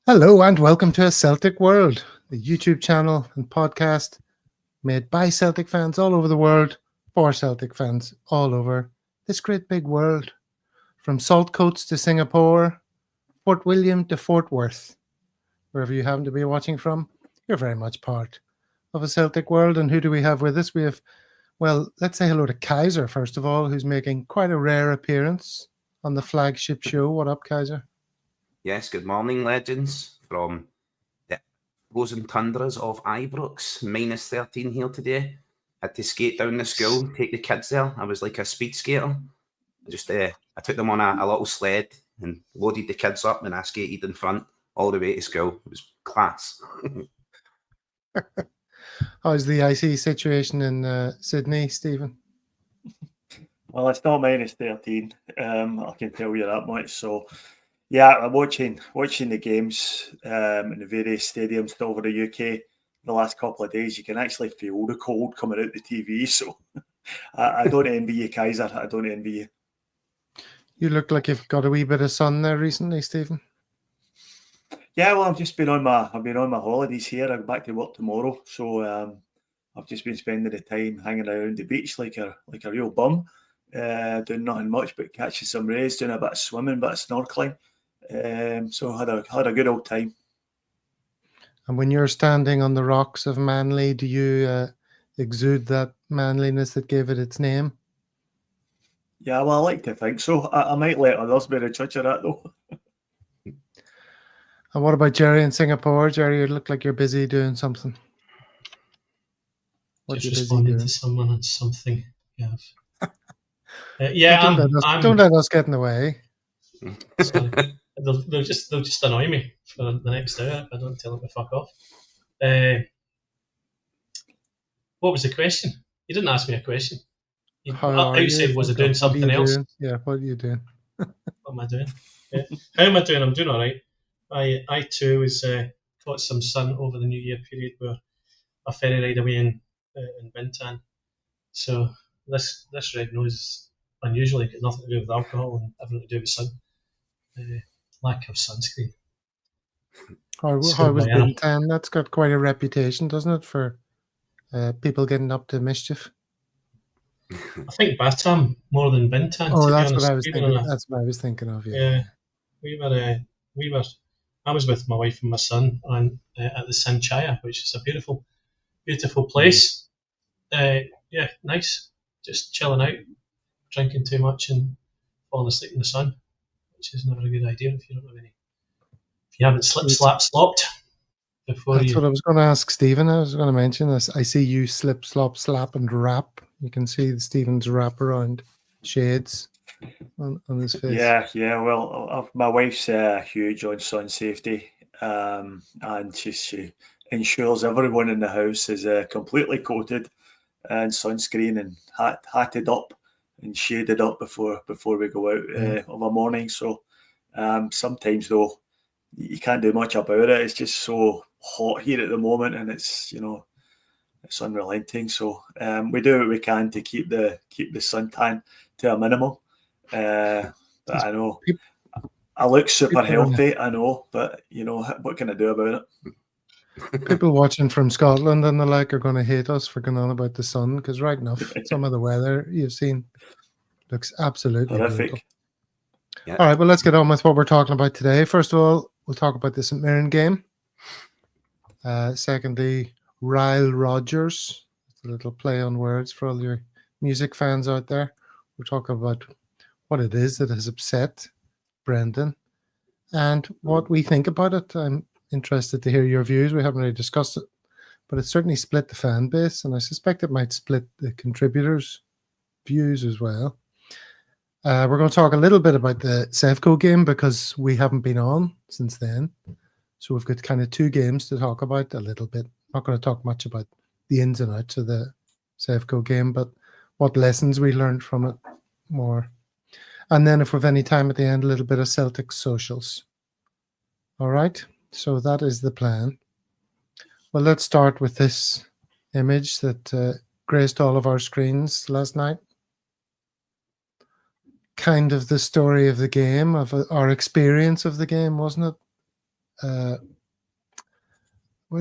Hello and welcome to A Celtic World, a YouTube channel and podcast made by Celtic fans all over the world for Celtic fans all over this great big world. From Saltcoats to Singapore, Fort William to Fort Worth, wherever you happen to be watching from, you're very much part of A Celtic World. And who do we have with us? We have, well, let's say hello to Kaiser, first of all, who's making quite a rare appearance on the flagship show. What up, Kaiser? Yes, good morning, legends, from the frozen tundras of Ibrox. -13 here today. Had to skate down to school, take the kids there. I was like a speed skater. I took them on a little sled and loaded the kids up, and I skated in front all the way to school. It was class. How's the icy situation in Sydney, Stephen? Well, it's not -13. I can tell you that much. So, yeah, I'm watching the games in the various stadiums all over the UK the last couple of days. You can actually feel the cold coming out the TV. So, I don't envy you, Kaiser. I don't envy you. You look like you've got a wee bit of sun there recently, Stephen. Yeah, well, I've been on my holidays here. I'm back to work tomorrow, so I've just been spending the time hanging around the beach like a real bum, doing nothing much but catching some rays, doing a bit of swimming, a bit of snorkeling. So I had a good old time. And when you're standing on the rocks of Manly, do you exude that manliness that gave it its name? Yeah, well, I like to think so. I might let others be the judge of that, though. And what about Jerry in Singapore? Jerry, you look like you're busy doing something. What just responding to someone on something. Yeah, don't let us get in the way. Sorry. They'll just annoy me for the next hour if I don't tell them to fuck off. What was the question? You didn't ask me a question. You said, was I doing something else? Yeah, what are you doing? What am I doing? Yeah. How am I doing? I'm doing all right. I too was caught some sun over the New Year period where a ferry ride away in Bintan. So this red nose is unusual. It got nothing to do with alcohol and everything to do with sun. Lack of sunscreen. How was Bintan? That's got quite a reputation, doesn't it, for people getting up to mischief? I think Batam more than Bintan. Oh, that's what I was thinking. That's what I was thinking of. Yeah, we were. I was with my wife and my son at the Sanchaya, which is a beautiful, beautiful place. Yeah, nice. Just chilling out, drinking too much, and falling asleep in the sun, which is never a good idea if you don't have any. If you haven't slopped before. That's what I was going to ask Stephen. I was going to mention this. I see you slip, slop, slap, and wrap. You can see Stephen's wraparound shades on his face. Yeah. Well, my wife's huge on sun safety, and she ensures everyone in the house is completely coated and sunscreen and hatted up and shaded up before we go out of a morning. So sometimes though you can't do much about it. It's just so hot here at the moment, and it's it's unrelenting. So we do what we can to keep the suntan to a minimum. But I know I look super healthy. I know, but what can I do about it? People watching from Scotland and the like are going to hate us for going on about the sun, because right enough, some of the weather you've seen looks absolutely horrific. Yeah. All right, well, let's get on with what we're talking about today. First of all, we'll talk about the St Mirren game. Secondly, Rodgers. It's a little play on words for all your music fans out there. We'll talk about what it is that has upset Brendan and what we think about it. I'm interested to hear your views. We haven't really discussed it, but it certainly split the fan base, and I suspect it might split the contributors' views as well. We're going to talk a little bit about the Sevco game because we haven't been on since then. So we've got kind of two games to talk about a little bit. I'm not going to talk much about the ins and outs of the Sevco game, but what lessons we learned from it more. And then if we've any time at the end, a little bit of Celtic socials. All right, so that is the plan. Well, let's start with this image that graced all of our screens last night. Kind of the story of the game, of our experience of the game, wasn't it? Well,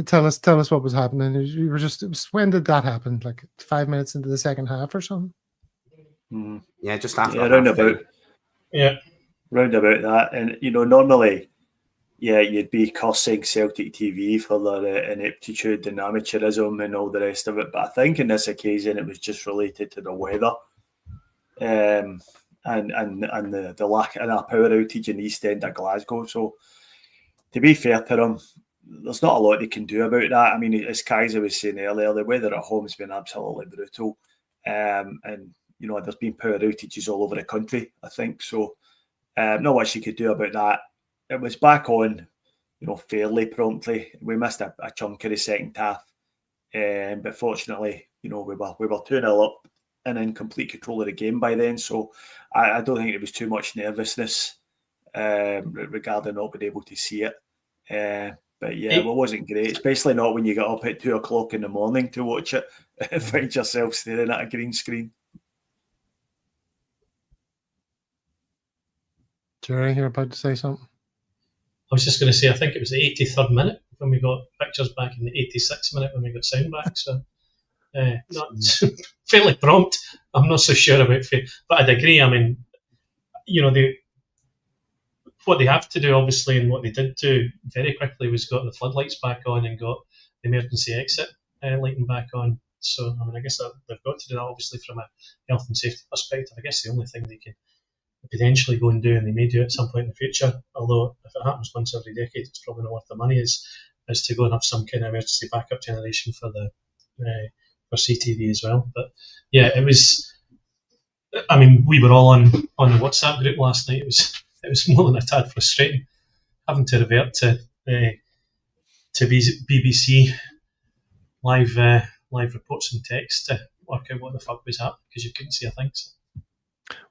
tell us what was happening. You were just, when did that happen? Like 5 minutes into the second half or something? Yeah, just after round half time. about. Yeah. Round about that. And, normally, you'd be cursing Celtic TV for their ineptitude and amateurism and all the rest of it. But I think in this occasion, it was just related to the weather and the lack of a power outage in the East End of Glasgow. So, to be fair to them, there's not a lot they can do about that. I mean, as Kaiser was saying earlier, the weather at home has been absolutely brutal. And, there's been power outages all over the country, I think. So, not much you could do about that. It was back on, fairly promptly. We missed a chunk of the second half. But fortunately, we were 2-0 up and in complete control of the game by then. So, I don't think there was too much nervousness regarding not being able to see it. But yeah, it wasn't great, especially not when you get up at 2 o'clock in the morning to watch it and find yourself staring at a green screen. Jerry, you're about to say something? I was just going to say, I think it was the 83rd minute when we got pictures back, in the 86th minute when we got sound back. So, not fairly prompt. I'm not so sure about it, but I'd agree. I mean, what they have to do, obviously, and what they did do very quickly was got the floodlights back on and got the emergency exit lighting back on. So, I mean, I guess they've got to do that, obviously, from a health and safety perspective. I guess the only thing they can potentially go and do, and they may do at some point in the future, although if it happens once every decade, it's probably not worth the money, is to go and have some kind of emergency backup generation for for CTV as well. But yeah, it was. I mean, we were all on the WhatsApp group last night. It was more than a tad frustrating having to revert to BBC live reports and text to work out what the fuck was happening, because you couldn't see a thing. So.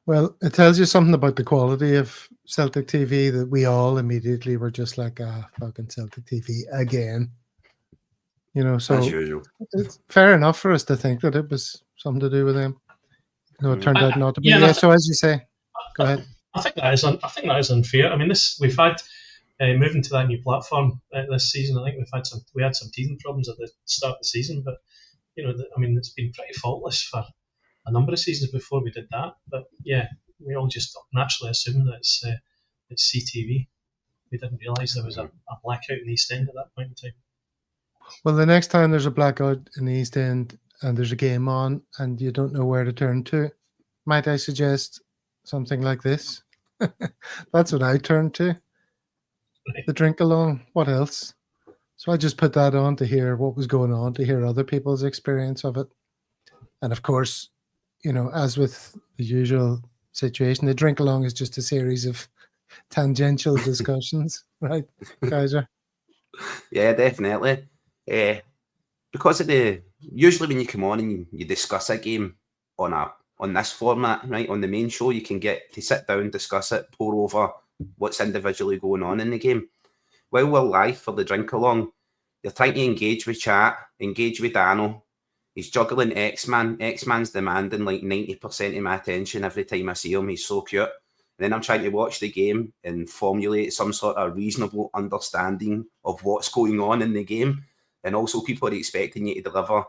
Well, it tells you something about the quality of Celtic TV that we all immediately were just like, fucking Celtic TV again. So as usual. It's fair enough for us to think that it was something to do with them. It turned out not to be. Yeah, so as you say, go ahead. I think that is unfair. I mean, we've had moving to that new platform this season. I think we had some teething problems at the start of the season, but it's been pretty faultless for a number of seasons before we did that. But yeah, we all just naturally assumed that it's CTV. We didn't realise there was a blackout in the East End at that point in time. Well, the next time there's a blackout in the East End and there's a game on and you don't know where to turn to, might I suggest something like this? That's what I turned to. Right. The drink along. What else? So I just put that on to hear what was going on, to hear other people's experience of it. And of course, as with the usual situation, the drink along is just a series of tangential discussions, right, Kaiser? Yeah, definitely. Because usually when you come on and you discuss a game on this format, right, on the main show, you can get to sit down, discuss it, pour over what's individually going on in the game. While we're live for the drink along, you're trying to engage with chat, engage with Dano. He's juggling X-Man. X-Man's demanding like 90% of my attention every time I see him. He's so cute. And then I'm trying to watch the game and formulate some sort of reasonable understanding of what's going on in the game. And also people are expecting you to deliver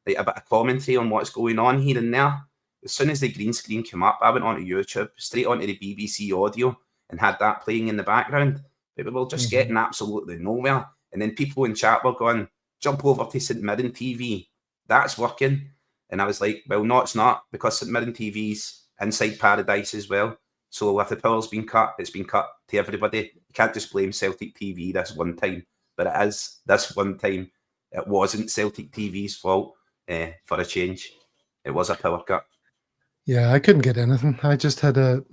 like a bit of commentary on what's going on here and there. As soon as the green screen came up, I went onto YouTube, straight onto the BBC audio and had that playing in the background. But we were just getting absolutely nowhere. And then people in chat were going, jump over to St Mirren TV. That's working. And I was like, well, no, it's not, because St Mirren TV's inside paradise as well. So if the power's been cut, it's been cut to everybody. You can't just blame Celtic TV this one time. But it is this one time. It wasn't Celtic TV's fault for a change. It was a power cut. Yeah, I couldn't get anything. I just had a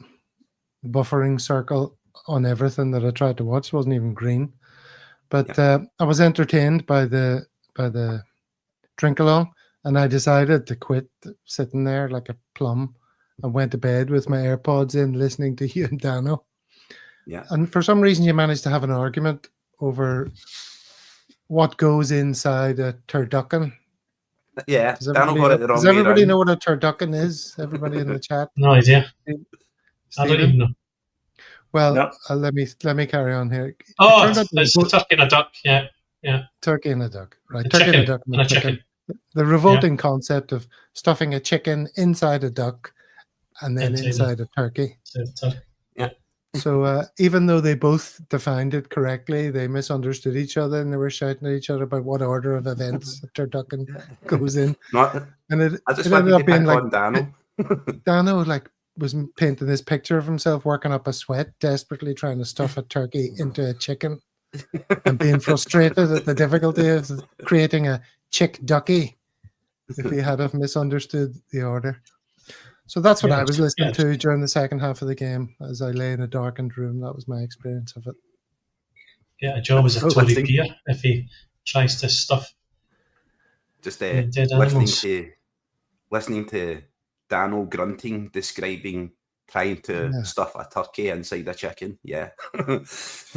buffering circle on everything that I tried to watch. It wasn't even green. But I was entertained by the drink along, and I decided to quit sitting there like a plum and went to bed with my AirPods in, listening to you and Dano. Yeah. And for some reason, you managed to have an argument over what goes inside a turducken. Yeah, Dano got it the wrong way. Does everybody know what a turducken is? Everybody in the chat? No idea. Stephen? I don't even know. Well, No. let me carry on here. It Oh, turned out they it's were a turkey and a duck. Yeah, turkey and a duck, right? a Turkey chicken and a duck and and a a chicken. chicken. The revolting concept of stuffing a chicken inside a duck and then inside a turkey. Yeah. So even though they both defined it correctly, they misunderstood each other and they were shouting at each other about what order of events a turducken goes in. No, And it I just ended wanted to up being pick like on Dano. Dano was painting this picture of himself working up a sweat, desperately trying to stuff a turkey into a chicken and being frustrated at the difficulty of creating a chick ducky if he had have misunderstood the order. So that's what I was listening to during the second half of the game as I lay in a darkened room. That was my experience of it. Yeah, a job as a Tory peer if he tries to stuff just dead listening to Dano grunting, describing trying to stuff a turkey inside a chicken. Yeah.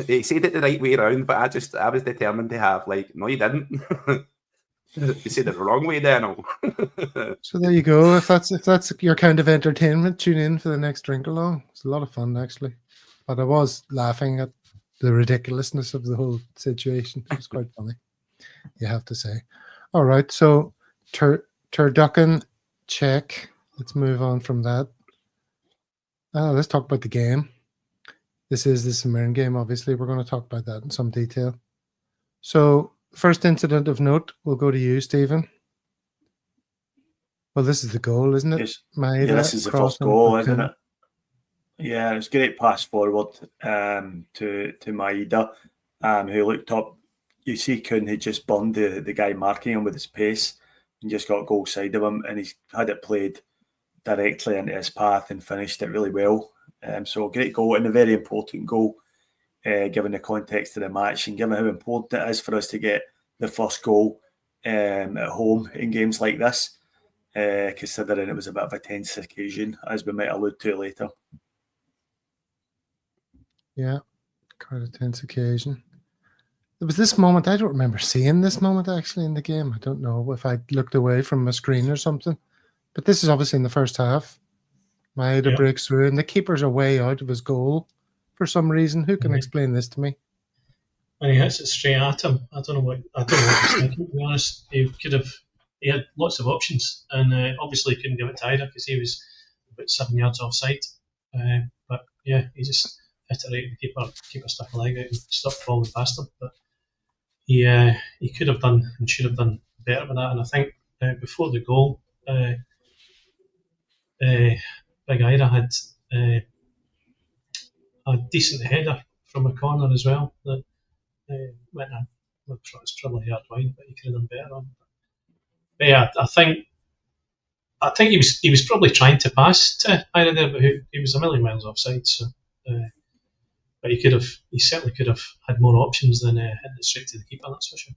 He said it the right way around, but I was determined to have no, you didn't. You said it the wrong way, Dano. So there you go. If that's your kind of entertainment, tune in for the next drink along. It's a lot of fun actually. But I was laughing at the ridiculousness of the whole situation. It was quite funny, you have to say. All right, so turducken, check. Let's move on from that. Let's talk about the game. This is the Mirren game, obviously. We're going to talk about that in some detail. So, first incident of note, we'll go to you, Stephen. Well, this is the goal, isn't it? Yes. Yeah, this is the first goal, isn't it? Yeah, it was a great pass forward to Maeda, who looked up. You see Kuhn had just burned the guy marking him with his pace and just got goal side of him, and he's had it played directly into his path and finished it really well. So a great goal and a very important goal, given the context of the match and given how important it is for us to get the first goal at home in games like this, considering it was a bit of a tense occasion, as we might allude to later. Yeah, quite a tense occasion. There was this moment, I don't remember seeing this moment actually in the game. I don't know if I looked away from my screen or something. But this is obviously in the first half. Maeda breaks through and the keeper's are way out of his goal for some reason. Who can explain this to me? And he hits it straight at him. I don't know what he's thinking, to be honest. He had lots of options and obviously couldn't give it to either because he was about 7 yards offside. But yeah, he just hit it right. The keeper stuck a leg out and stopped falling past him. But he could have done and should have done better with that. And I think before the goal, Big Ira had a decent header from a corner as well that went in. It's probably a yard wide, but he could have done better on. But yeah, I think he was probably trying to pass to Ira there, but he was a million miles offside. So, but he certainly could have had more options than hitting it straight to the keeper. That's for sure.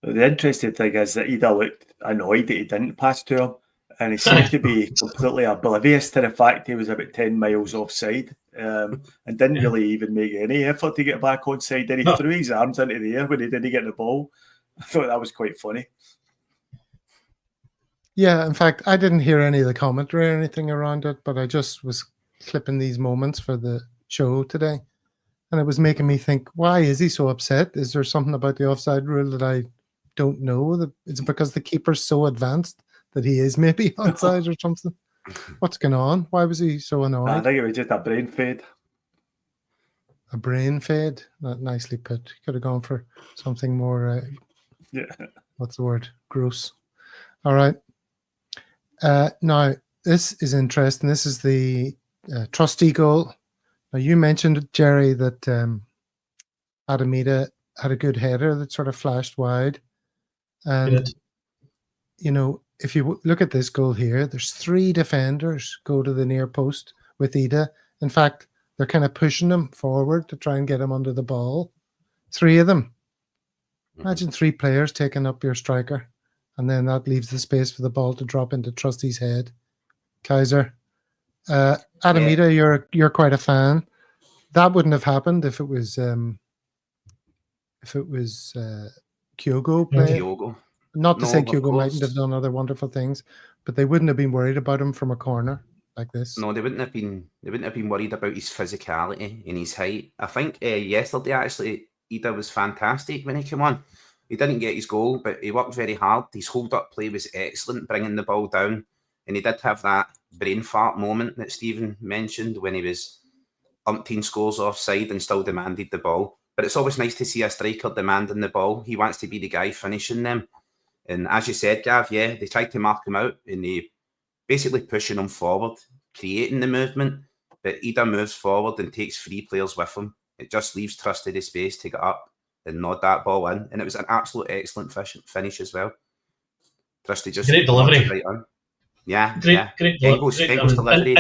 The interesting thing is that Ida looked annoyed that he didn't pass to him. And he seemed to be completely oblivious to the fact he was about 10 miles offside and didn't really even make any effort to get back onside. Then he threw his arms into the air when he didn't get the ball. I thought that was quite funny. Yeah, in fact, I didn't hear any of the commentary or anything around it, but I just was clipping these moments for the show today. And it was making me think, why is he so upset? Is there something about the offside rule that I don't know? Is it because the keeper's so advanced that he is maybe onside or something? What's going on? Why was he so annoyed? I think it was just a brain fade. A brain fade? Not nicely put. Could have gone for something more, what's the word? Gross. All right. Now, this is interesting. This is the trustee goal. Now, you mentioned, Jerry, that Hatate had a good header that sort of flashed wide. And, you know, if you look at this goal here, there's 3 defenders go to the near post with Ida. In fact, they're kind of pushing him forward to try and get him under the ball. 3 of them. Imagine 3 players taking up your striker, and then that leaves the space for the ball to drop into Trusty's head. Kaiser, Hatate, you're quite a fan. That wouldn't have happened if it was Kyogo playing. Kyogo. Not to say Kyogo mightn't have done other wonderful things, but they wouldn't have been worried about him from a corner. like this. No, they wouldn't have been worried about his physicality and his height. I think yesterday actually Ida was fantastic when he came on. He didn't get his goal, but he worked very hard. His hold-up play was excellent, bringing the ball down. And he did have that brain fart moment that Stephen mentioned when he was umpteen scores offside and still demanded the ball. But it's always nice to see a striker demanding the ball. He wants to be the guy finishing them. And as you said, Gav, yeah, they tried to mark him out and they basically pushing him forward, creating the movement. But Ida moves forward and takes 3 players with him. It just leaves Trusty the space to get up and nod that ball in. And it was an absolute excellent finish as well. Trusty just... Great delivery. Right on. Yeah, Great Engels delivery.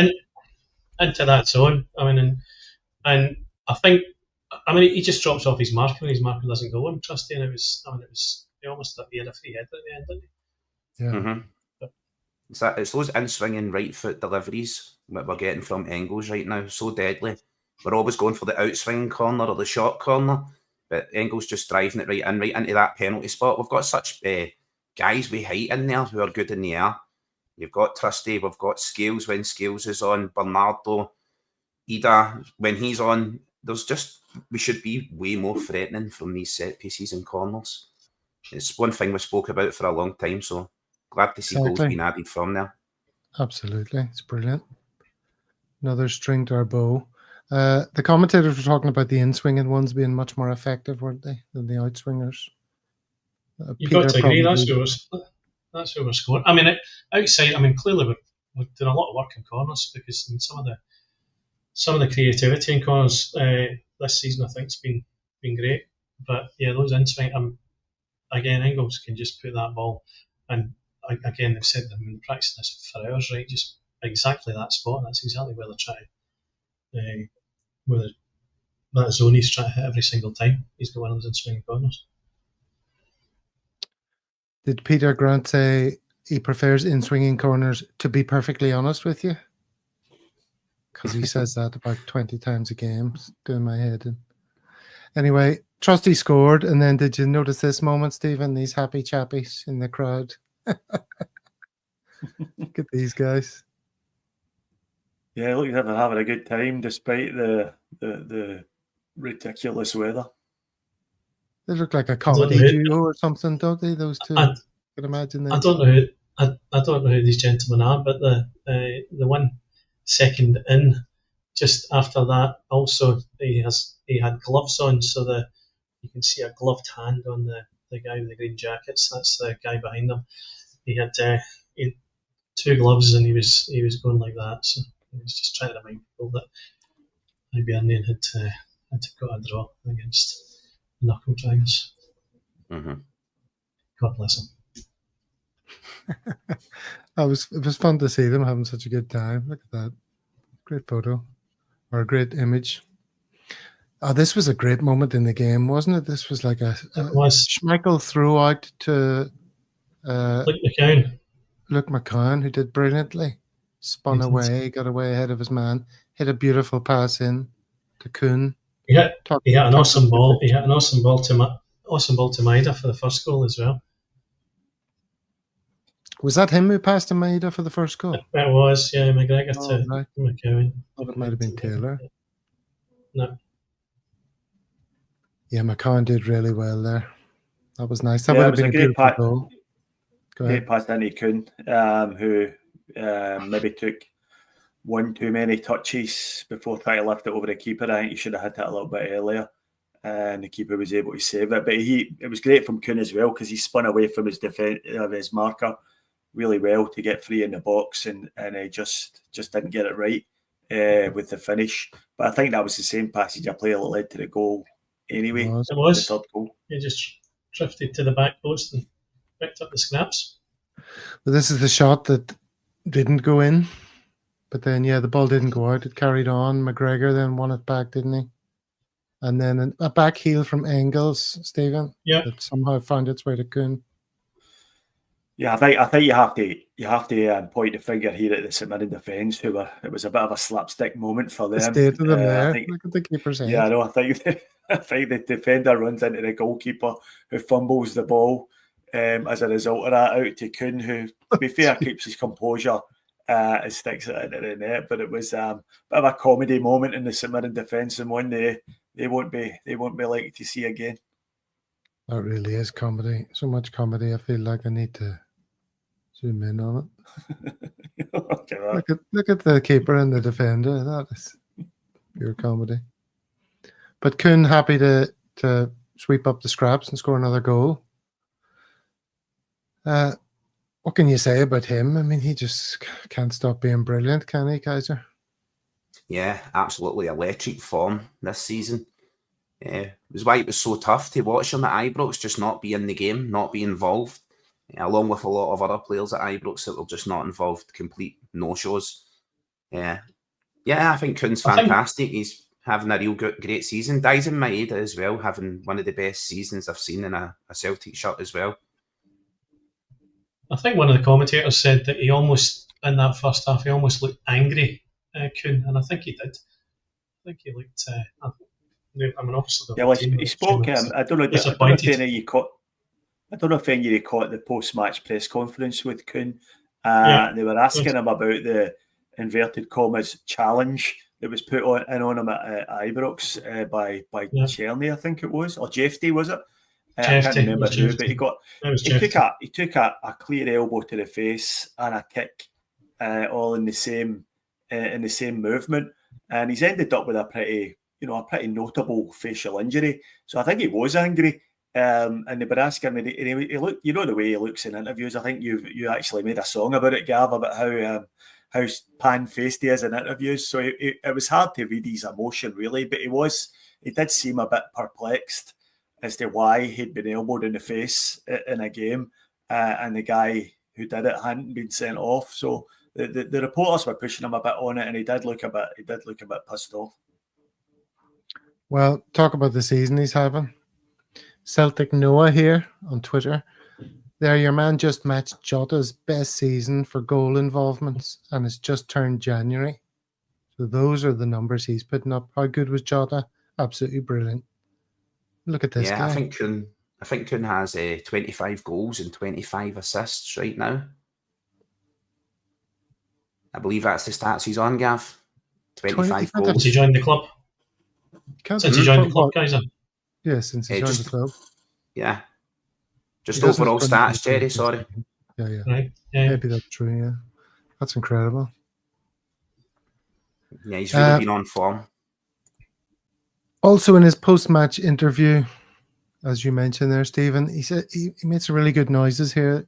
Into that zone. I mean, and I think, he just drops off his marker and his marker doesn't go on Trusty, and it was almost like he had a free header at the end, didn't he? Yeah. Mm-hmm. It's those in-swinging right foot deliveries that we're getting from Engels right now, so deadly. We're always going for the out-swinging corner or the short corner, but Engels just driving it right into that penalty spot. We've got such guys with height in there who are good in the air. You've got Trusty, we've got Scales when Scales is on, Bernardo, Ida when he's on. We should be way more threatening from these set pieces and corners. It's one thing we spoke about for a long time, so glad to see goals being added from there. Absolutely, it's brilliant. Another string to our bow. The commentators were talking about the in-swinging ones being much more effective, weren't they, than the out-swingers? You've got to agree, that's where we're scoring. Outside, clearly we're doing a lot of work in corners because some of the creativity in corners this season I think has been great. But yeah, those in-swing, again, Engels can just put that ball, and again they've said they've been practicing this for hours, right? Just exactly that spot, and that's exactly where they're trying that zone he's trying to hit every single time. He's got one of those in-swinging corners. Did Peter Grant say he prefers in-swinging corners, to be perfectly honest with you? Because he says that about 20 times a game. It's doing my head in. Anyway, Trusty scored, and then did you notice this moment, Stephen? These happy chappies in the crowd. Look at these guys. Yeah, look, they're having a good time despite the ridiculous weather. They look like a comedy duo or something, don't they? Those two. I can imagine that. I don't know who these gentlemen are, but the one second in, just after that, also he had gloves on, so you can see a gloved hand on the guy with the green jackets. That's the guy behind him. He had 2 gloves and he was going like that. So he was just trying to remind people that Hibernian had got a draw against Knuckle Dragons. Mm-hmm. God bless him. It was fun to see them having such a good time. Look at that. Great photo. Or a great image. Oh, this was a great moment in the game, wasn't it? This was like a Schmeichel threw out to Luke McCann, who did brilliantly. Spun away, got away ahead of his man, hit a beautiful pass in to Kuhn. He had an awesome ball. He had an awesome ball to Maida for the first goal as well. Was that him who passed to Maida for the first goal? It was, yeah. McGregor to McCowan. Oh, it might have been Taylor. No. Yeah, McCann did really well there. That was nice. That would have been a beautiful goal. Great pass into Kuhn, who maybe took one too many touches before trying to lift it over the keeper. I think he should have hit it a little bit earlier, and the keeper was able to save it. But it was great from Kuhn as well because he spun away from his marker really well to get free in the box, and he just didn't get it right with the finish. But I think that was the same passage of play that led to the goal anyway. It was. The third goal. He just drifted to the back post and picked up the scraps. But this is the shot that didn't go in. But then, the ball didn't go out. It carried on. McGregor then won it back, didn't he? And then a back heel from Engels, Stephen. Yeah. That somehow found its way to Kuhn. Yeah, I think you have to point the finger here at the St Mirren defence, it was a bit of a slapstick moment for them. The state of them there. Look at the keeper's head. Yeah, I know. I think the defender runs into the goalkeeper who fumbles the ball as a result of that out to Kuhn, who, to be fair, keeps his composure It sticks it into the net, but it was a bit of a comedy moment in the St Mirren defence, and one they won't be likely to see again. That really is comedy. So much comedy. I feel like I need to zoom in on it. Look at the keeper and the defender. That is pure comedy. But Kuhn happy to sweep up the scraps and score another goal. What can you say about him? I mean, he just can't stop being brilliant, can he, Kaiser? Yeah, absolutely electric form this season. It was why it was so tough to watch him at Ibrox, just not be in the game, not be involved, along with a lot of other players at Ibrox that were just not involved, complete no-shows. Yeah, I think Kuhn's fantastic. He's having a real great season. Daizen Maeda as well, having one of the best seasons I've seen in a Celtic shirt as well. I think one of the commentators said that he almost, in that first half, he almost looked angry, Kuhn, and I think he did. I think he looked. I mean, obviously, he spoke. I don't know if any of you caught the post-match press conference with Kuhn. They were asking him about the inverted commas challenge that was put on him at Ibrox by Cherny, I think it was, or Jeffy, was it? I can't remember who, but he took a clear elbow to the face and a kick, all in the same movement, and he's ended up with a pretty notable facial injury. So I think he was angry, and they were asking him. He looked, the way he looks in interviews. I think you actually made a song about it, Gav, about how pan-faced he is in interviews. So it was hard to read his emotion really, but he did seem a bit perplexed as to why he'd been elbowed in the face in a game, and the guy who did it hadn't been sent off. So the reporters were pushing him a bit on it, and he did look a bit pissed off. Well, talk about the season he's having. Celtic Noah here on Twitter. There, your man just matched Jota's best season for goal involvements, and it's just turned January. So those are the numbers he's putting up. How good was Jota? Absolutely brilliant. Look at this guy. I think Kuhn has 25 goals and 25 assists right now. I believe that's the stats he's on, Gav. 25 goals. Since he joined the club. Since he joined the club, Kaiser. Yeah, since he joined the club. Yeah. Just overall stats, Jerry, sorry. Yeah. Right. Yeah. Maybe that's true, yeah. That's incredible. Yeah, he's really been on form. Also in his post-match interview, as you mentioned there, Stephen, he said he made some really good noises here.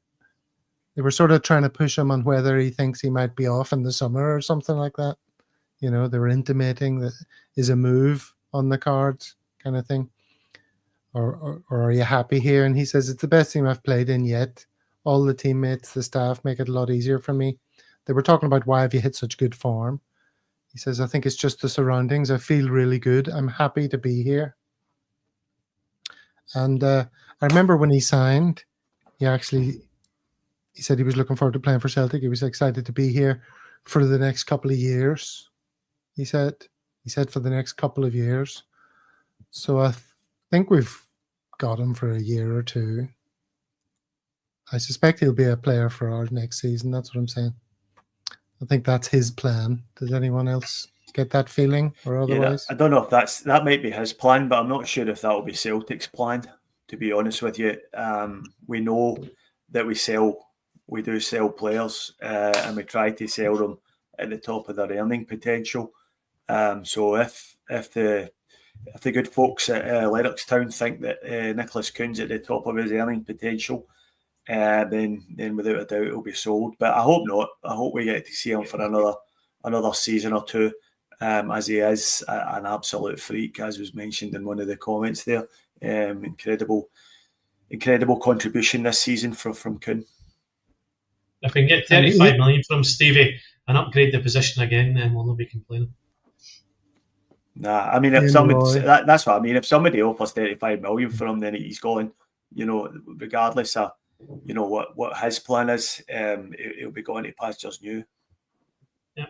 They were sort of trying to push him on whether he thinks he might be off in the summer or something like that. They were intimating that is a move on the cards kind of thing. Or are you happy here? And he says, it's the best team I've played in yet. All the teammates, the staff make it a lot easier for me. They were talking about why have you hit such good form. He says, I think it's just the surroundings. I feel really good. I'm happy to be here. And I remember when he signed, he said he was looking forward to playing for Celtic. He was excited to be here for the next couple of years. He said for the next couple of years. So I think we've got him for a year or two. I suspect he'll be a player for our next season. That's what I'm saying. I think that's his plan. Does anyone else get that feeling or otherwise? Yeah, I don't know if that might be his plan, but I'm not sure if that will be Celtic's plan, to be honest with you. We know that we do sell players, and we try to sell them at the top of their earning potential. So if the good folks at Lennoxtown think that Nicholas Kuhn's at the top of his earning potential, then without a doubt it'll be sold. But I hope not. I hope we get to see him for another season or two, as he is an absolute freak, as was mentioned in one of the comments there. Incredible contribution this season from Kuhn. If we can get 35 million from Stevie and upgrade the position again, then we'll not be complaining. Nah, I mean, if somebody, that's what I mean. If somebody offers 35 million for him, then he's going. Regardless of what his plan is, he'll be going to pastures new. Yeah,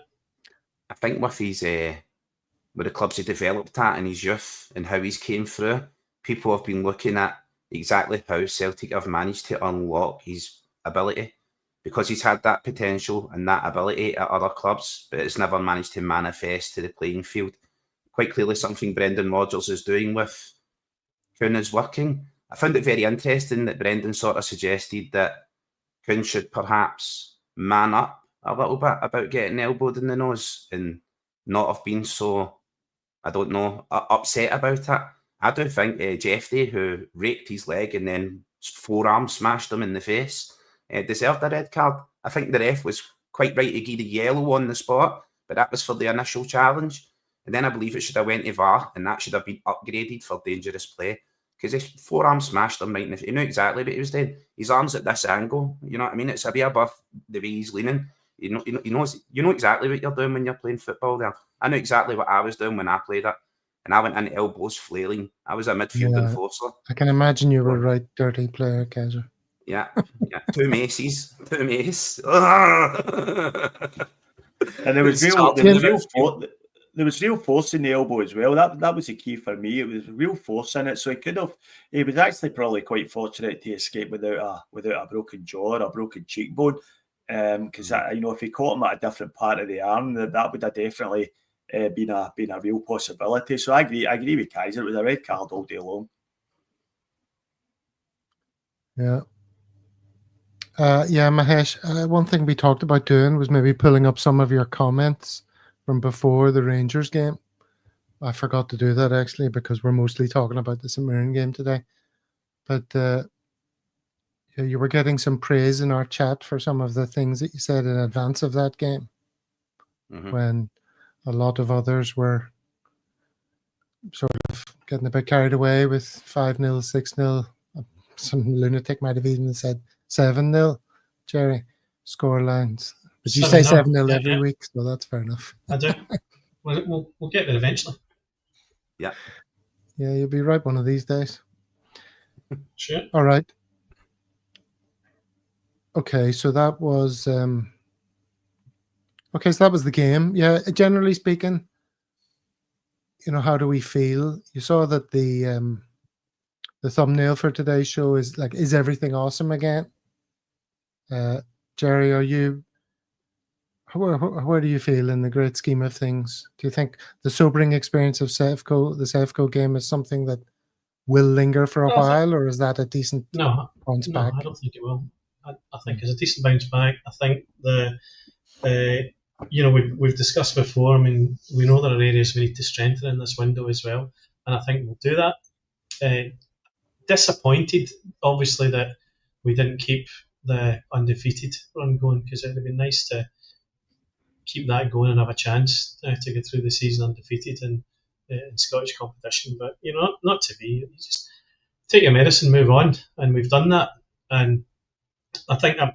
I think with his with the clubs he developed at in his youth and how he's came through, people have been looking at exactly how Celtic have managed to unlock his ability, because he's had that potential and that ability at other clubs, but it's never managed to manifest to the playing field. Quite clearly something Brendan Rodgers is doing with Kuhn is working. I found it very interesting that Brendan sort of suggested that Kuhn should perhaps man up a little bit about getting elbowed in the nose and not have been so, I don't know, upset about it. I do think Jeffrey, who raked his leg and then forearm smashed him in the face, deserved a red card. I think the ref was quite right to give the yellow on the spot, but that was for the initial challenge. And then I believe it should have went to VAR, and that should have been upgraded for dangerous play. Because his forearm smashed him right in the face. He knew exactly what he was doing. His arm's at this angle. You know what I mean? It's a bit above the way he's leaning. You know exactly what you're doing when you're playing football there. I knew exactly what I was doing when I played it. And I went into elbows flailing. I was a midfield enforcer. I can imagine you were right dirty player, Kaiser. Yeah. 2 maces. 2 mace. And there was real force in the elbow as well. That was the key for me. It was real force in it. So he was actually probably quite fortunate to escape without a broken jaw or a broken cheekbone. Because if he caught him at a different part of the arm, that would have definitely been a real possibility. So I agree with Kaiser. It was a red card all day long. Yeah. Mahesh, one thing we talked about doing was maybe pulling up some of your comments from before the Rangers game. I forgot to do that actually because we're mostly talking about the Mirren game today. But you were getting some praise in our chat for some of the things that you said in advance of that game, when a lot of others were sort of getting a bit carried away with 5-0, 6-0. Some lunatic might have even said 7-0, Jerry, score lines. But you say 7-0 every week, so that's fair enough. I do. We'll get there eventually. Yeah. Yeah, you'll be right one of these days. Sure. All right. Okay, so that was the game. Yeah, generally speaking, how do we feel? You saw that the thumbnail for today's show is like, is everything awesome again? Jerry, where do you feel in the great scheme of things? Do you think the sobering experience of the Sevco game is something that will linger for a while, or is that a decent bounce back? No, I don't think it will. I think it's a decent bounce back. I think we've discussed before. I mean, we know there are areas we need to strengthen in this window as well, and I think we'll do that. Disappointed, obviously, that we didn't keep the undefeated run going, because it would have been nice to keep that going and have a chance to get through the season undefeated in Scottish competition. But not to be. You just take your medicine, move on, and we've done that. And I think I'm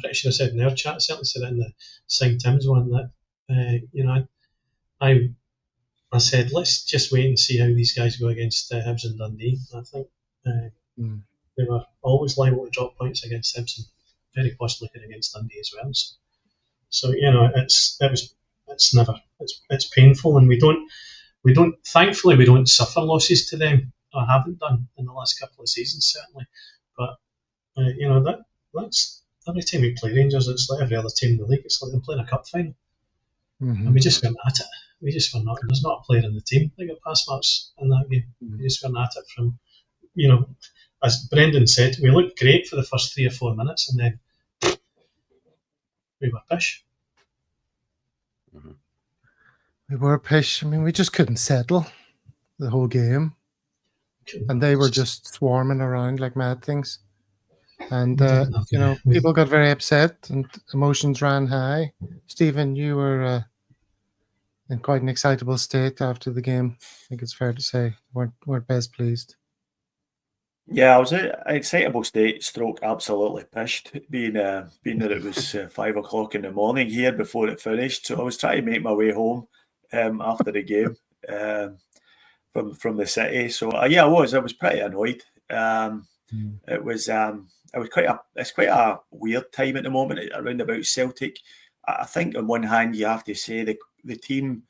pretty sure I said in our chat, I certainly said it in the St. Tim's one, that I said, let's just wait and see how these guys go against Hibs and Dundee. I think they were always liable to drop points against Hibs and very possibly could against Dundee as well. So it's painful, and we don't thankfully we don't suffer losses to them, or haven't done in the last couple of seasons certainly. But that's every time we play Rangers, it's like every other team in the league. It's like them playing a cup final, and we just went at it. We just were not. There's not a player in the team that got pass marks in that game. We just went at it from, as Brendan said, we looked great for the first 3 or 4 minutes, and then we were pish. We were pish. I mean, we just couldn't settle the whole game, and they were just swarming around like mad things. And people got very upset, and emotions ran high. Stephen, you were in quite an excitable state after the game. I think it's fair to say weren't best pleased. Yeah, I was in an excitable state, stroke absolutely pished, being that it was 5 o'clock in the morning here before it finished. So I was trying to make my way home after the game from the city. So I was pretty annoyed. It's quite a weird time at the moment around about Celtic. I think on one hand you have to say the team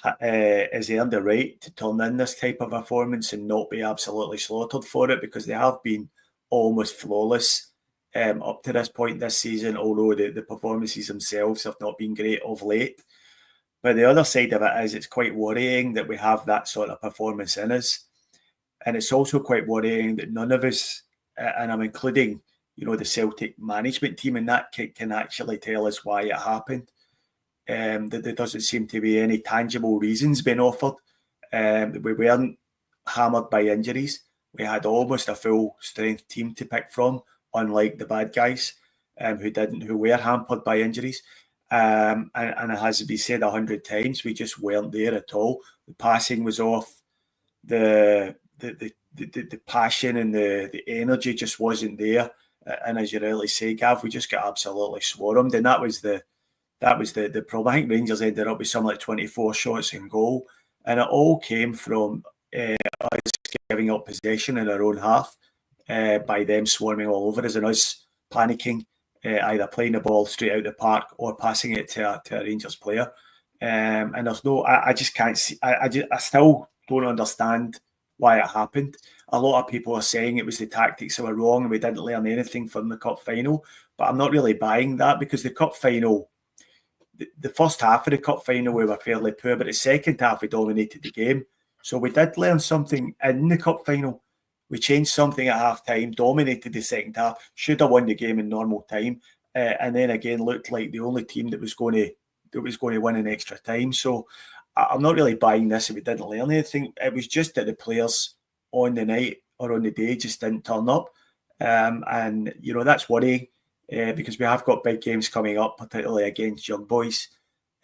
has earned the right to turn in this type of performance and not be absolutely slaughtered for it, because they have been almost flawless up to this point this season, although the performances themselves have not been great of late. But the other side of it is it's quite worrying that we have that sort of performance in us. And it's also quite worrying that none of us, and I'm including, the Celtic management team in that, can actually tell us why it happened. That there doesn't seem to be any tangible reasons being offered. We weren't hammered by injuries. We had almost a full strength team to pick from, unlike the bad guys who were hampered by injuries. And it has to be said 100 times, we just weren't there at all. The passing was off. The passion and the energy just wasn't there. And as you rightly say, Gav, we just got absolutely swarmed, and that was the problem. I think Rangers ended up with something like 24 shots in goal, and it all came from us giving up possession in our own half by them swarming all over us and us panicking, either playing the ball straight out the park or passing it to a Rangers player. And there's I just can't see. I still don't understand why it happened. A lot of people are saying it was the tactics that were wrong and we didn't learn anything from the cup final, but I'm not really buying that, because the cup final, the first half of the cup final we were fairly poor, but the second half we dominated the game. So we did learn something in the cup final. We changed something at half time, dominated the second half, should have won the game in normal time, and then again looked like the only team that was going to win in extra time. So I'm not really buying this if we didn't learn anything. It was just that the players on the night or on the day just didn't turn up, and that's worrying. Because we have got big games coming up, particularly against Young Boys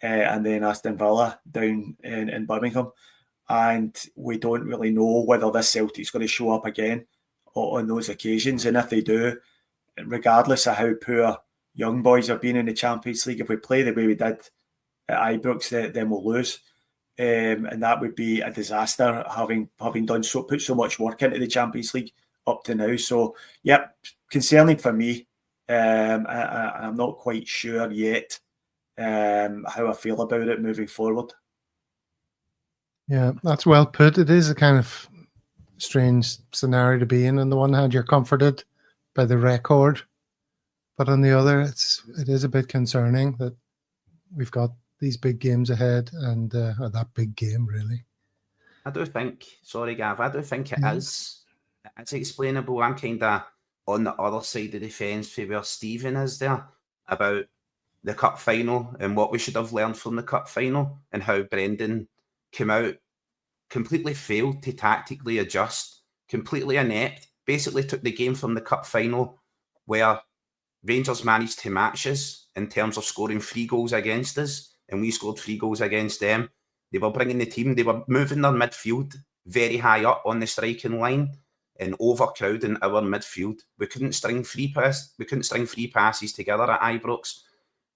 and then Aston Villa down in Birmingham. And we don't really know whether this Celtic's going to show up again on those occasions. And if they do, regardless of how poor Young Boys have been in the Champions League, if we play the way we did at Ibrox, then we'll lose. And that would be a disaster, having put so much work into the Champions League up to now. So, concerning for me. I'm not quite sure yet how I feel about it moving forward. Yeah, that's well put. It is a kind of strange scenario to be in. On the one hand, you're comforted by the record, but on the other, it is a bit concerning that we've got these big games ahead, and that big game really. I do think, sorry Gav, I do think it is. It's explainable. I'm kind of on the other side of the fence for where Stephen is there about the cup final and what we should have learned from the cup final, and how Brendan came out, completely failed to tactically adjust, completely inept, basically took the game from the cup final where Rangers managed to match us in terms of scoring 3 goals against us, and we scored 3 goals against them. They were bringing the team, they were moving their midfield very high up on the striking line and overcrowding our midfield. We couldn't string free passes together at Ibrox.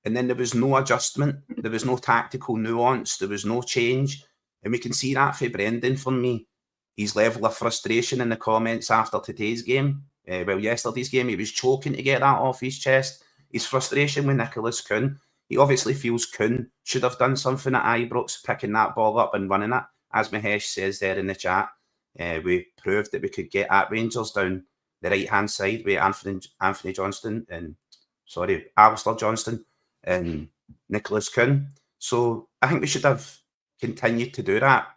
And then there was no adjustment. There was no tactical nuance. There was no change. And we can see that for Brendan, for me. His level of frustration in the comments after today's game. Yesterday's game, he was choking to get that off his chest. His frustration with Nicholas Kuhn. He obviously feels Kuhn should have done something at Ibrox, picking that ball up and running it. As Mahesh says there in the chat, we proved that we could get at Rangers down the right-hand side with Alistair Johnston and Nicholas Kuhn. So I think we should have continued to do that.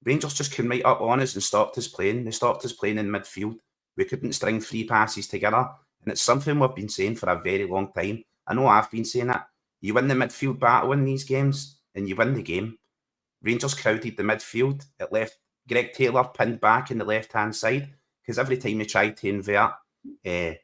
Rangers just came right up on us and stopped us playing. They stopped us playing in midfield. We couldn't string 3 passes together. And it's something we've been saying for a very long time. I know I've been saying it. You win the midfield battle in these games and you win the game. Rangers crowded the midfield. It left Greg Taylor pinned back in the left-hand side, because every time he tried to invert, the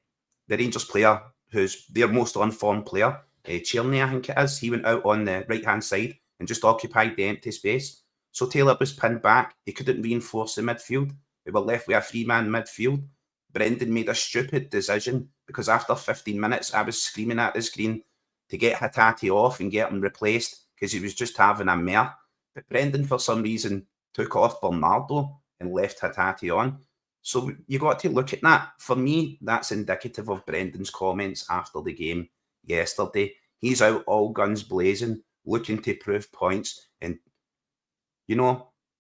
Rangers player, who's their most on-form player, Tierney, I think it is, he went out on the right-hand side and just occupied the empty space. So Taylor was pinned back. He couldn't reinforce the midfield. We were left with a 3-man midfield. Brendan made a stupid decision, because after 15 minutes, I was screaming at the screen to get Hatate off and get him replaced, because he was just having a mare. But Brendan, for some reason, took off Bernardo and left Hatate on. So you got to look at that. For me, that's indicative of Brendan's comments after the game yesterday. He's out all guns blazing, looking to prove points and,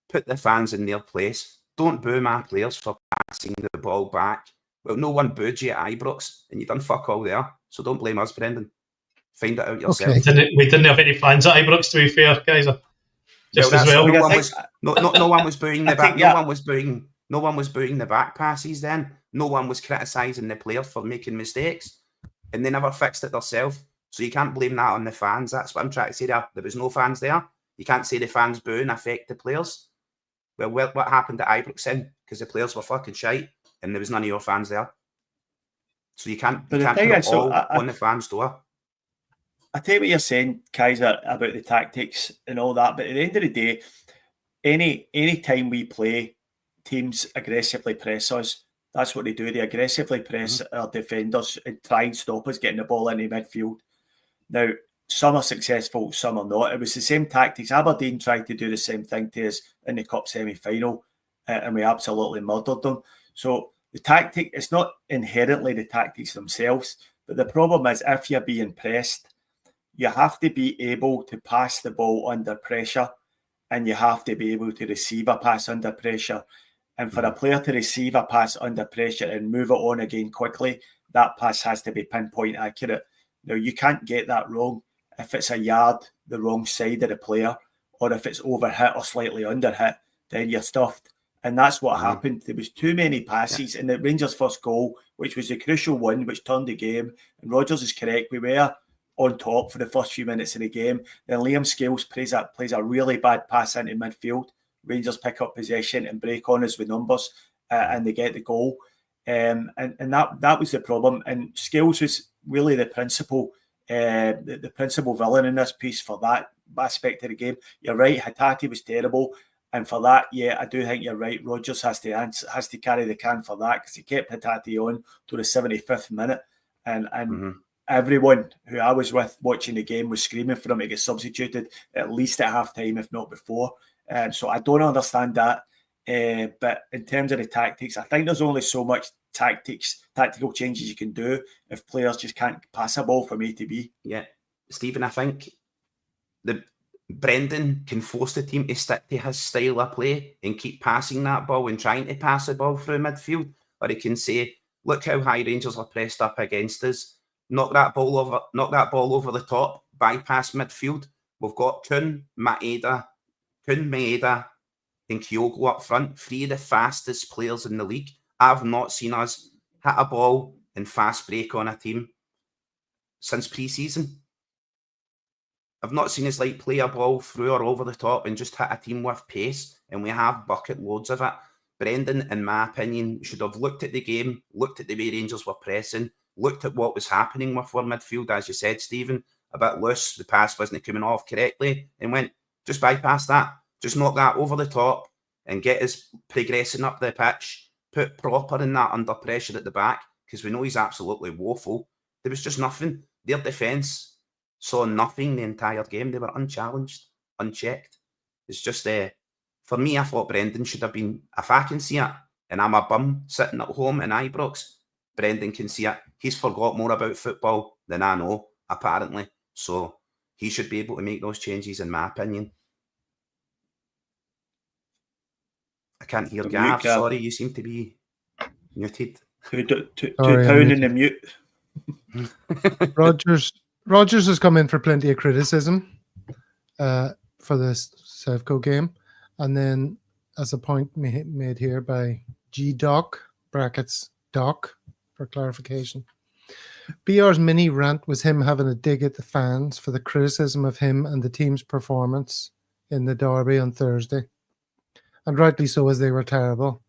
put the fans in their place. Don't boo my players for passing the ball back Well, no one booed you at Ibrox, and you done fuck all there. So don't blame us, Brendan. Find it out yourself. Okay. We didn't have any fans at Ibrox, to be fair, guys. Just as well. No one was booing the back. No one was booing the back passes. Then no one was criticising the players for making mistakes, and they never fixed it themselves. So you can't blame that on the fans. That's what I'm trying to say. There was no fans there. You can't say the fans booing affect the players. Well, what happened at Ibrox then? Because the players were fucking shite, and there was none of your fans there. So you can't put it all on the fans' door. I tell you what you're saying, Kaiser, about the tactics and all that, but at the end of the day, any time we play, teams aggressively press us. That's what they do. They aggressively press our defenders and try and stop us getting the ball into midfield. Now, some are successful, some are not. It was the same tactics. Aberdeen tried to do the same thing to us in the Cup semi-final, and we absolutely murdered them. So the tactic, it's not inherently the tactics themselves, but the problem is if you're being pressed, you have to be able to pass the ball under pressure, and you have to be able to receive a pass under pressure. And for a player to receive a pass under pressure and move it on again quickly, that pass has to be pinpoint accurate. Now, you can't get that wrong if it's a yard the wrong side of the player, or if it's over hit or slightly under hit, then you're stuffed. And that's what happened. There was too many passes, and the Rangers' first goal, which was the crucial one, which turned the game, and Rodgers is correct, we were on top for the first few minutes of the game. Then Liam Scales plays a really bad pass into midfield. Rangers pick up possession and break on us with numbers, and they get the goal. And that was the problem. And Scales was really the principal villain in this piece for that aspect of the game. You're right, Hatate was terrible. And for that, yeah, I do think you're right. Rodgers has to carry the can for that, because he kept Hatate on to the 75th minute. And everyone who I was with watching the game was screaming for him to get substituted at least at half time, if not before. So I don't understand that. But in terms of the tactics, I think there's only so much tactical changes you can do if players just can't pass a ball from A to B. Yeah, Stephen, I think Brendan can force the team to stick to his style of play and keep passing that ball and trying to pass the ball through midfield. Or he can say, look how high Rangers are pressed up against us. Knock that ball over the top, bypass midfield. We've got Kuhn, Maeda, and Kyogo up front, three of the fastest players in the league. I've not seen us hit a ball and fast break on a team since pre-season. I've not seen us play a ball through or over the top and just hit a team with pace, and we have bucket loads of it. Brendan, in my opinion, should have looked at the game, looked at the way Rangers were pressing, looked at what was happening with our midfield, as you said, Stephen, a bit loose, the pass wasn't coming off correctly, and went, just bypass that, just knock that over the top and get us progressing up the pitch, put Proper in that under pressure at the back, because we know he's absolutely woeful. There was just nothing. Their defence saw nothing the entire game. They were unchallenged, unchecked. It's just, for me, I thought Brendan should have been, if I can see it, and I'm a bum sitting at home in Ibrox, Brendan can see it. He's forgot more about football than I know, apparently. So he should be able to make those changes, in my opinion. I can't hear Gav. Sorry, you seem to be muted. Two pound in the mute. Rodgers has come in for plenty of criticism for this Sevco game. And then, as a point made here by G-Doc, brackets Doc, for clarification, BR's mini rant was him having a dig at the fans for the criticism of him and the team's performance in the derby on Thursday. And rightly so, as they were terrible,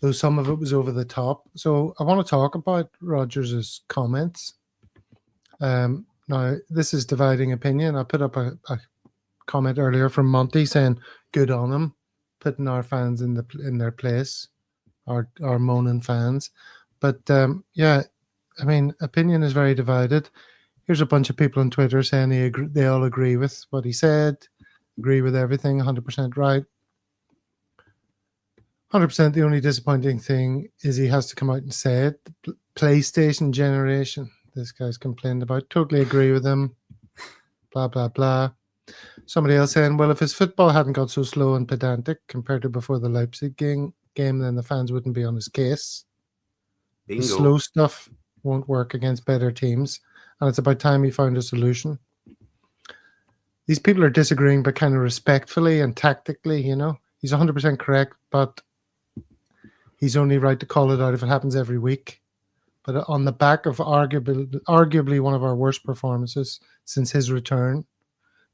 though some of it was over the top. So I want to talk about Rodgers' comments. Now, this is dividing opinion. I put up a comment earlier from Monty saying, good on him, putting our fans in their place, our moaning fans. But yeah, I mean, opinion is very divided. Here's a bunch of people on Twitter saying they all agree with what he said, agree with everything, 100% right. 100%. The only disappointing thing is he has to come out and say it. The PlayStation generation, this guy's complained about. Totally agree with him. Blah, blah, blah. Somebody else saying, well, if his football hadn't got so slow and pedantic compared to before the Leipzig game, then the fans wouldn't be on his case. The Bingo. slow stuff won't work against better teams, and it's about time he found a solution. These people are disagreeing, but kind of respectfully and tactically, you know. He's 100% correct, but he's only right to call it out if it happens every week. But on the back of arguably one of our worst performances since his return,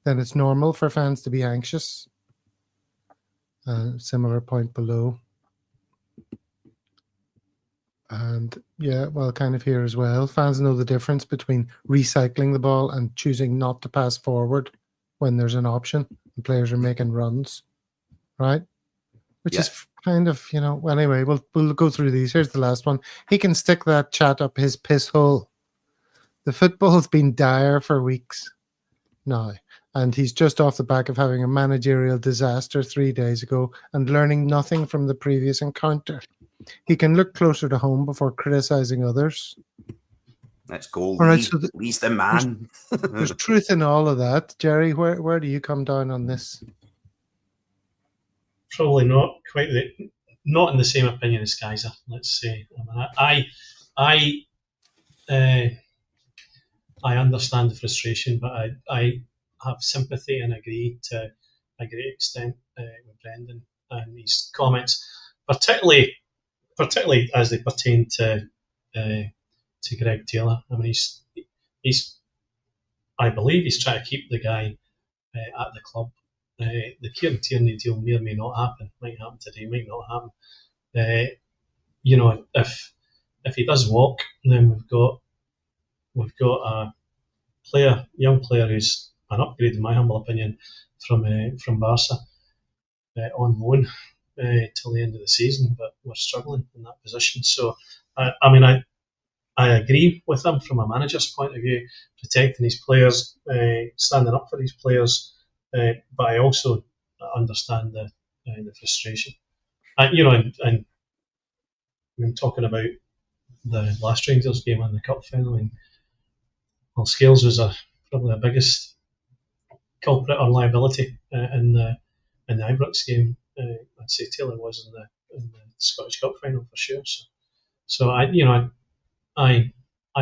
then it's normal for fans to be anxious. Similar point below. And yeah, well, kind of here as well. Fans know the difference between recycling the ball and choosing not to pass forward when there's an option and players are making runs, right? Which is kind of, you know, well, anyway, we'll go through these. Here's the last one. He can stick that chat up his piss hole. The football's been dire for weeks now, and he's just off the back of having a managerial disaster 3 days ago and learning nothing from the previous encounter. He can look closer to home before criticising others. Let's go, Lee. All right, so Lee's the man. There's truth in all of that. Jerry, where do you come down on this? Probably not quite not in the same opinion as Kaiser. Let's say. I understand the frustration, but I have sympathy and agree to a great extent with Brendan and his comments, particularly as they pertain to Greg Taylor. I mean, I believe he's trying to keep the guy at the club. The Kieran Tierney deal may or may not happen. Might happen today, might not happen. You know, if he does walk, then we've got a young player who's an upgrade, in my humble opinion, from Barca on loan till the end of the season. But we're struggling in that position. So, I mean, I agree with him from a manager's point of view, protecting his players, standing up for his players. But I also understand the frustration. You know, and when talking about the last Rangers game and the cup final, I mean, well, Scales was probably the biggest culprit or liability in the Ibrox game. I'd say Taylor was in the Scottish Cup final for sure. So I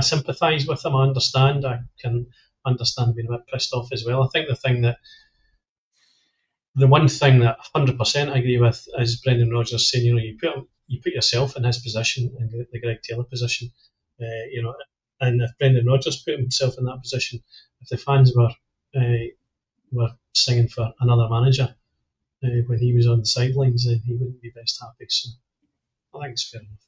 sympathise with him. I understand. I can understand being a bit pissed off as well. I think the one thing that 100% I agree with is Brendan Rodgers saying, you know, you put yourself in his position, in the Greg Taylor position, you know, and if Brendan Rodgers put himself in that position, if the fans were singing for another manager when he was on the sidelines, then he wouldn't be best happy. So I think it's fair enough.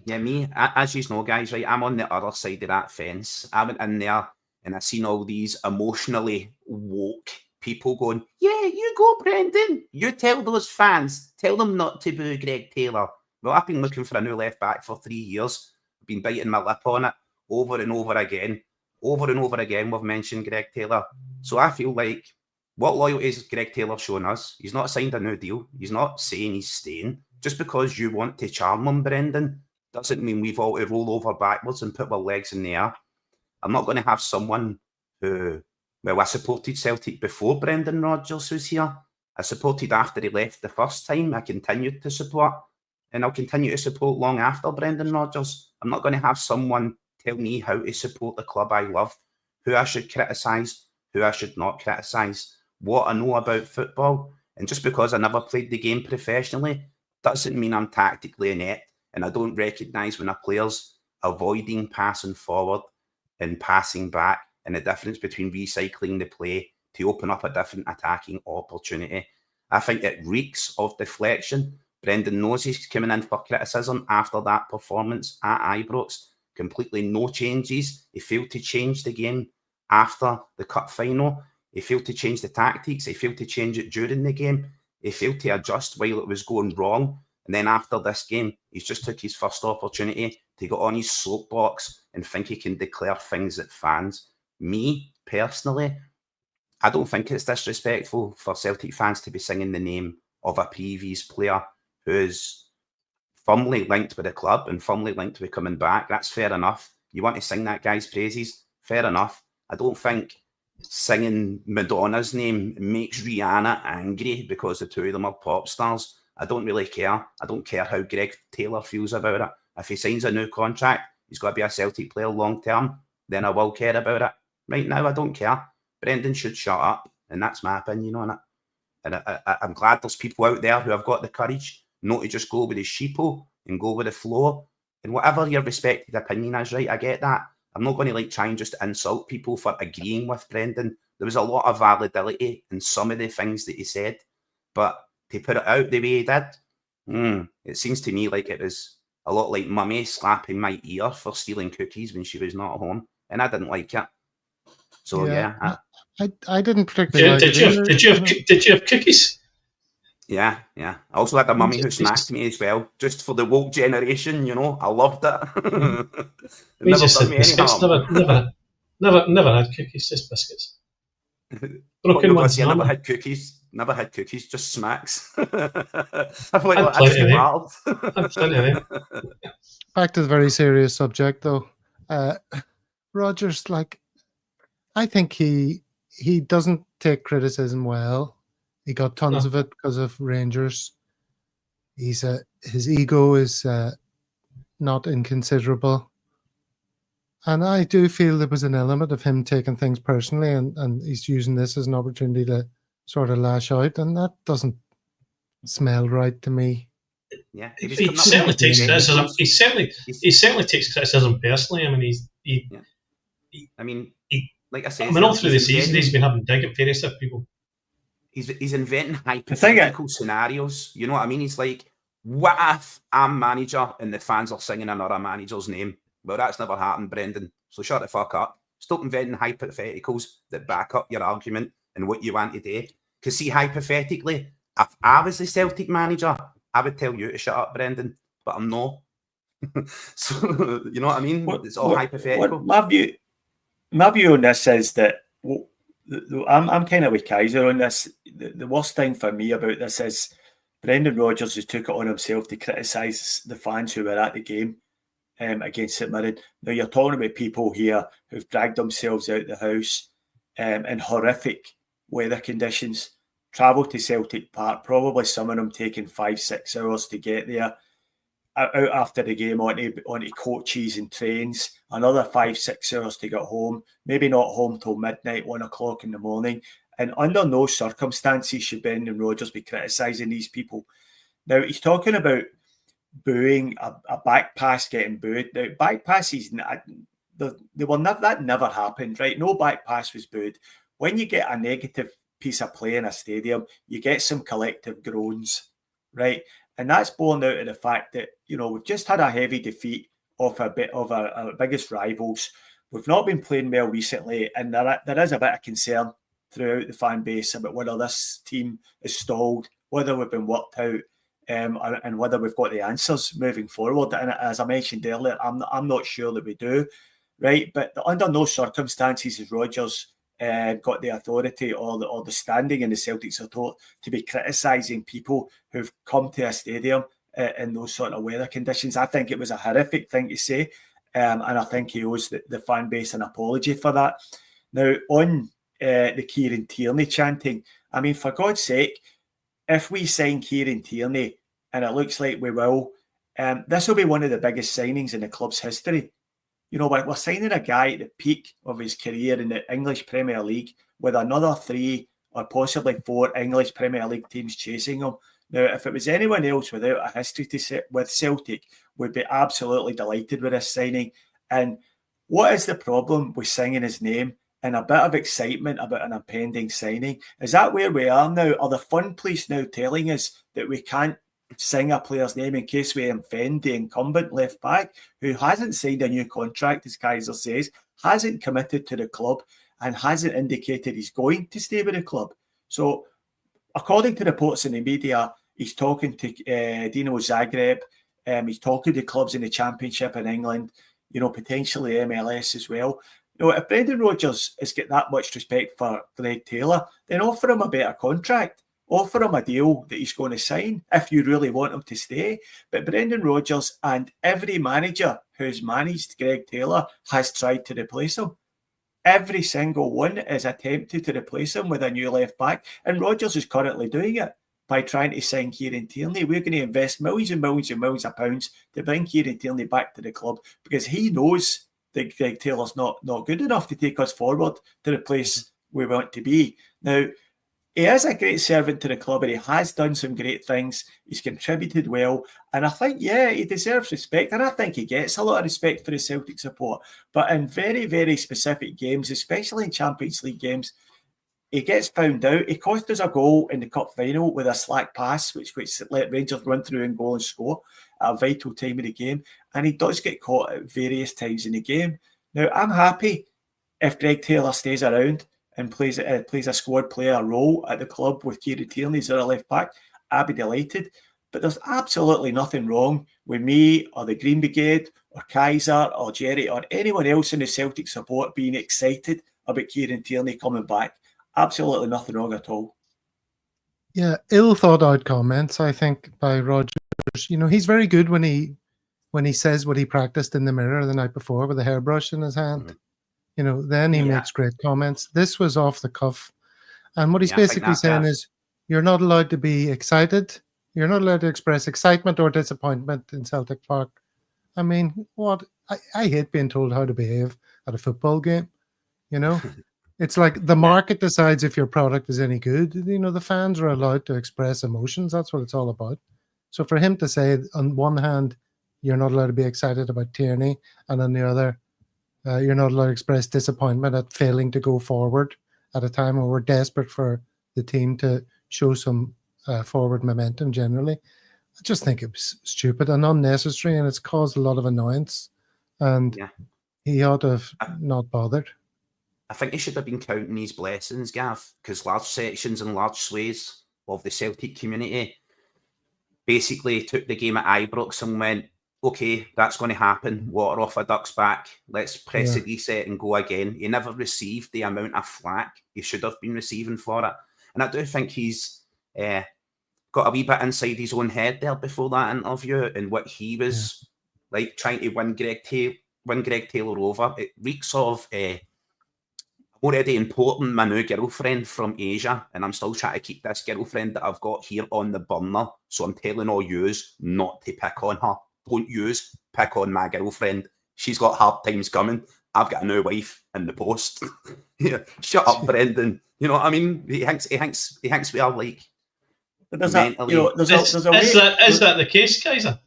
Yeah, me, as you know, guys, right, I'm on the other side of that fence. I went in there and I seen all these emotionally woke people going, yeah, you go, Brendan. You tell those fans, tell them not to boo Greg Taylor. Well, I've been looking for a new left back for 3 years. I've been biting my lip on it over and over again. Over and over again, we've mentioned Greg Taylor. So I feel like, what loyalty is Greg Taylor showing us? He's not signed a new deal. He's not saying he's staying. Just because you want to charm him, Brendan, doesn't mean we've all to roll over backwards and put our legs in the air. I'm not going to have someone who, well, I supported Celtic before Brendan Rodgers was here. I supported after he left the first time. I continued to support, and I'll continue to support long after Brendan Rodgers. I'm not going to have someone tell me how to support the club I love, who I should criticise, who I should not criticise, what I know about football. And just because I never played the game professionally doesn't mean I'm tactically inept and I don't recognise when a player's avoiding passing forward and passing back, and the difference between recycling the play to open up a different attacking opportunity. I think it reeks of deflection. Brendan knows he's coming in for criticism after that performance at Ibrox. Completely no changes. He failed to change the game after the cup final. He failed to change the tactics. He failed to change it during the game. He failed to adjust while it was going wrong. And then after this game, he's just took his first opportunity to go on his soapbox and think he can declare things at fans. Me, personally, I don't think it's disrespectful for Celtic fans to be singing the name of a previous player who's firmly linked with the club and firmly linked with coming back. That's fair enough. You want to sing that guy's praises? Fair enough. I don't think singing Madonna's name makes Rihanna angry because the two of them are pop stars. I don't really care. I don't care how Greg Taylor feels about it. If he signs a new contract, he's got to be a Celtic player long term, then I will care about it. Right now, I don't care. Brendan should shut up, and that's my opinion on it. And I'm glad there's people out there who have got the courage not to just go with the sheeple and go with the flow. And whatever your respected opinion is, right, I get that. I'm not going to try and just insult people for agreeing with Brendan. There was a lot of validity in some of the things that he said, but to put it out the way he did, it seems to me like it was a lot like Mummy slapping my ear for stealing cookies when she was not home, and I didn't like it. So yeah, I didn't particularly. Did you have cookies? Yeah. I also had a mummy who smacked me as well, just for the woke generation. I loved it. We just had biscuits. Never had cookies. Just biscuits. Broken ones. I never had cookies. Never had cookies. Just smacks. I thought I'd plenty of them. Back to the very serious subject, though. Rodgers, I think he doesn't take criticism well. He got tons of it because of Rangers. His ego is not inconsiderable. And I do feel there was an element of him taking things personally, and he's using this as an opportunity to sort of lash out, and that doesn't smell right to me. Yeah, he certainly takes criticism. He certainly takes criticism personally. I mean, like I said, all through the season, he's been having dig at various people. He's inventing hypothetical scenarios. You know what I mean? He's like, what if I'm manager and the fans are singing another manager's name? Well, that's never happened, Brendan. So shut the fuck up. Stop inventing hypotheticals that back up your argument and what you want to do. Because see, hypothetically, if I was the Celtic manager, I would tell you to shut up, Brendan. But I'm not. So, you know what I mean? It's all hypothetical. My view on this is that I'm kind of with Kaiser on this. The worst thing for me about this is Brendan Rodgers has took it on himself to criticise the fans who were at the game against St Mirren. Now, you're talking about people here who've dragged themselves out the house in horrific weather conditions, travelled to Celtic Park, probably some of them taking 5-6 hours to get there, out after the game onto coaches and trains, another 5-6 hours to get home, maybe not home till midnight, 1 o'clock in the morning. And under no circumstances should Brendan Rodgers be criticising these people. Now, he's talking about booing, a back pass getting booed. Now, back passes, that never happened, right? No back pass was booed. When you get a negative piece of play in a stadium, you get some collective groans, right? And that's born out of the fact that, we've just had a heavy defeat off a bit of our biggest rivals. We've not been playing well recently, and there is a bit of concern throughout the fan base about whether this team is stalled, whether we've been worked out, and whether we've got the answers moving forward. And as I mentioned earlier, I'm not sure that we do, right? But under no circumstances has Rodgers got the authority or the standing in the Celtic support to be criticising people who've come to a stadium in those sort of weather conditions. I think it was a horrific thing to say, and I think he owes the fan base an apology for that. Now, on the Kieran Tierney chanting, I mean, for God's sake, if we sign Kieran Tierney, and it looks like we will, this will be one of the biggest signings in the club's history. We're signing a guy at the peak of his career in the English Premier League with another 3 or possibly 4 English Premier League teams chasing him. Now, if it was anyone else without a history with Celtic, we'd be absolutely delighted with this signing. And what is the problem with singing his name and a bit of excitement about an impending signing? Is that where we are now? Are the fun police now telling us that we can't sing a player's name in case we offend the incumbent left back who hasn't signed a new contract, as Kaiser says, hasn't committed to the club and hasn't indicated he's going to stay with the club? So, according to reports in the media, he's talking to Dino Zagreb, he's talking to clubs in the Championship in England, potentially MLS as well. If Brendan Rodgers has got that much respect for Greg Taylor, then offer him a better contract. Offer him a deal that he's going to sign if you really want him to stay. But Brendan Rodgers and every manager who's managed Greg Taylor has tried to replace him. Every single one is attempted to replace him with a new left back, and Rodgers is currently doing it by trying to sign Kieran Tierney. We're going to invest millions and millions and millions of pounds to bring Kieran Tierney back to the club because he knows that Greg Taylor's not good enough to take us forward to the place we want to be. Now, he is a great servant to the club and he has done some great things. He's contributed well. And I think, he deserves respect. And I think he gets a lot of respect for his Celtic support. But in very, very specific games, especially in Champions League games, he gets found out. He cost us a goal in the cup final with a slack pass, which let Rangers run through and goal and score at a vital time of the game. And he does get caught at various times in the game. Now, I'm happy if Greg Taylor stays around and plays a squad player role at the club with Kieran Tierney as our left back. I'd be delighted. But there's absolutely nothing wrong with me or the Green Brigade or Kaiser or Jerry or anyone else in the Celtic support being excited about Kieran Tierney coming back. Absolutely nothing wrong at all. Yeah, ill thought out comments, I think, by Rodgers. He's very good when he says what he practiced in the mirror the night before with a hairbrush in his hand. Then he makes great comments. This was off the cuff. And what he's basically saying is you're not allowed to be excited. You're not allowed to express excitement or disappointment in Celtic Park. I mean, what? I hate being told how to behave at a football game. It's like the market decides if your product is any good. The fans are allowed to express emotions. That's what it's all about. So for him to say, on one hand, you're not allowed to be excited about Tierney, and on the other, you're not allowed to express disappointment at failing to go forward at a time when we're desperate for the team to show some forward momentum generally. I just think it was stupid and unnecessary, and it's caused a lot of annoyance. And he ought to have not bothered. I think he should have been counting his blessings, Gav, because large sections and large swathes of the Celtic community basically took the game at Ibrox and went, okay, that's going to happen. Water off a duck's back. Let's press the reset and go again. He never received the amount of flack he should have been receiving for it. And I do think he's got a wee bit inside his own head there before that interview and what he was like trying to win Greg Taylor over. It reeks of already importing my new girlfriend from Asia, and I'm still trying to keep this girlfriend that I've got here on the burner. So I'm telling all yous not to pick on her. Don't yous pick on my girlfriend. She's got hard times coming. I've got a new wife in the post. Shut up, Brendan. You know what I mean? He thinks we are like mentally. Is that the case, Kaiser?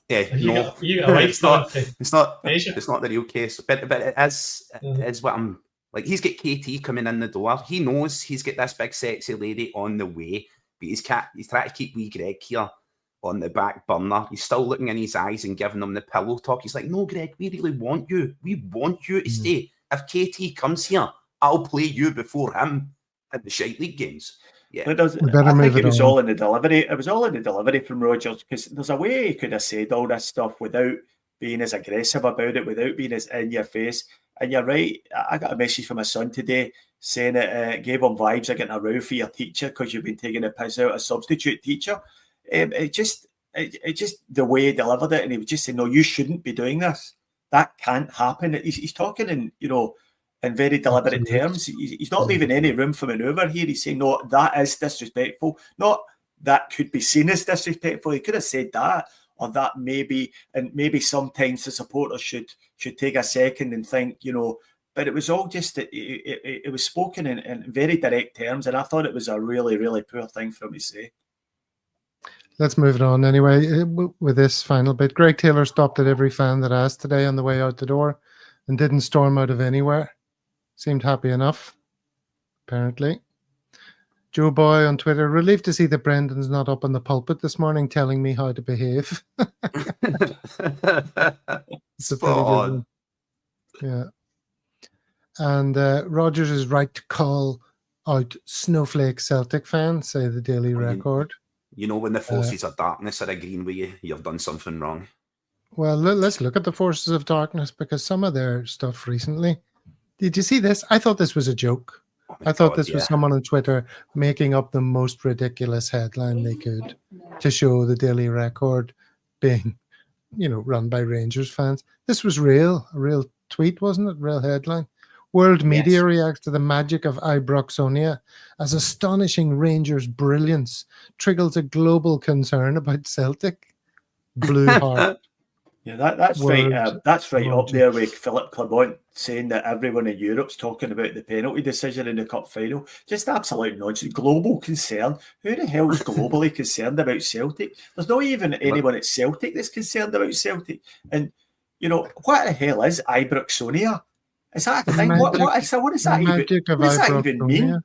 Yeah, you got a wife. It's not the real case, but it is what I'm like. He's got KT coming in the door. He knows he's got this big sexy lady on the way, but he's trying to keep wee Greg here on the back burner. He's still looking in his eyes and giving him the pillow talk. He's like, no, Greg, we really want you. We want you to stay. If KT comes here, I'll play you before him at the Shite League games. Yeah, I think it was all in the delivery. It was all in the delivery from Rodgers, because there's a way he could have said all this stuff without being as aggressive about it, without being as in your face. And you're right. I got a message from my son today saying it gave him vibes of getting a row for your teacher because you've been taking a piss out a substitute teacher. It just the way he delivered it, and he was just saying, "No, you shouldn't be doing this. That can't happen." He's talking in very deliberate terms. He's not leaving any room for manoeuvre here. He's saying, no, that is disrespectful. Not that could be seen as disrespectful. He could have said that, or that maybe, and maybe sometimes the supporters should take a second and think, but it was all just, it was spoken in very direct terms, and I thought it was a really, really poor thing for him to say. Let's move it on anyway with this final bit. Greg Taylor stopped at every fan that asked today on the way out the door and didn't storm out of anywhere. Seemed happy enough, apparently. Joe Boy on Twitter, relieved to see that Brendan's not up on the pulpit this morning telling me how to behave. It's a pretty good one. Yeah. And Rodgers is right to call out snowflake Celtic fans, say the Daily Record. When the forces of darkness are agreeing with you, you've done something wrong. Well, let's look at the forces of darkness, because some of their stuff recently. Did you see this? I thought this was a joke. I thought this was someone on Twitter making up the most ridiculous headline they could to show the Daily Record being, run by Rangers fans. This was real, a real tweet, wasn't it? Real headline. World media Yes. reacts to the magic of Ibroxonia as astonishing Rangers' brilliance triggers a global concern about Celtic. Blue Heart. Yeah, that's right. World That's right up there Rodgers. with Philip Clement saying that everyone in Europe's talking about the penalty decision in the cup final. Just absolute nonsense. Global concern. Who the hell's globally concerned about Celtic? There's not even anyone at Celtic that's concerned about Celtic. And what the hell is Ibroxonia? Is that a thing? What does that even mean?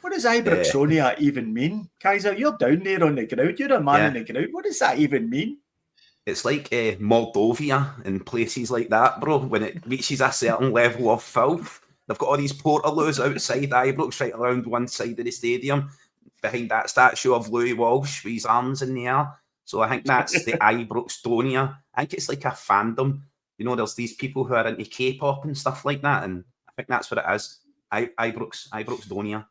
What does Ibroxonia even mean? Kaiser, you're down there on the ground. You're a man on the ground. What does that even mean? It's like Moldova and places like that, bro. When it reaches a certain level of filth, they've got all these portaloos outside Ibrox, right around one side of the stadium, behind that statue of Louis Walsh with his arms in the air. So I think that's the Ibroxonia. I think it's like a fandom. There's these people who are into K-pop and stuff like that, and I think that's what it is. Ibroxonia.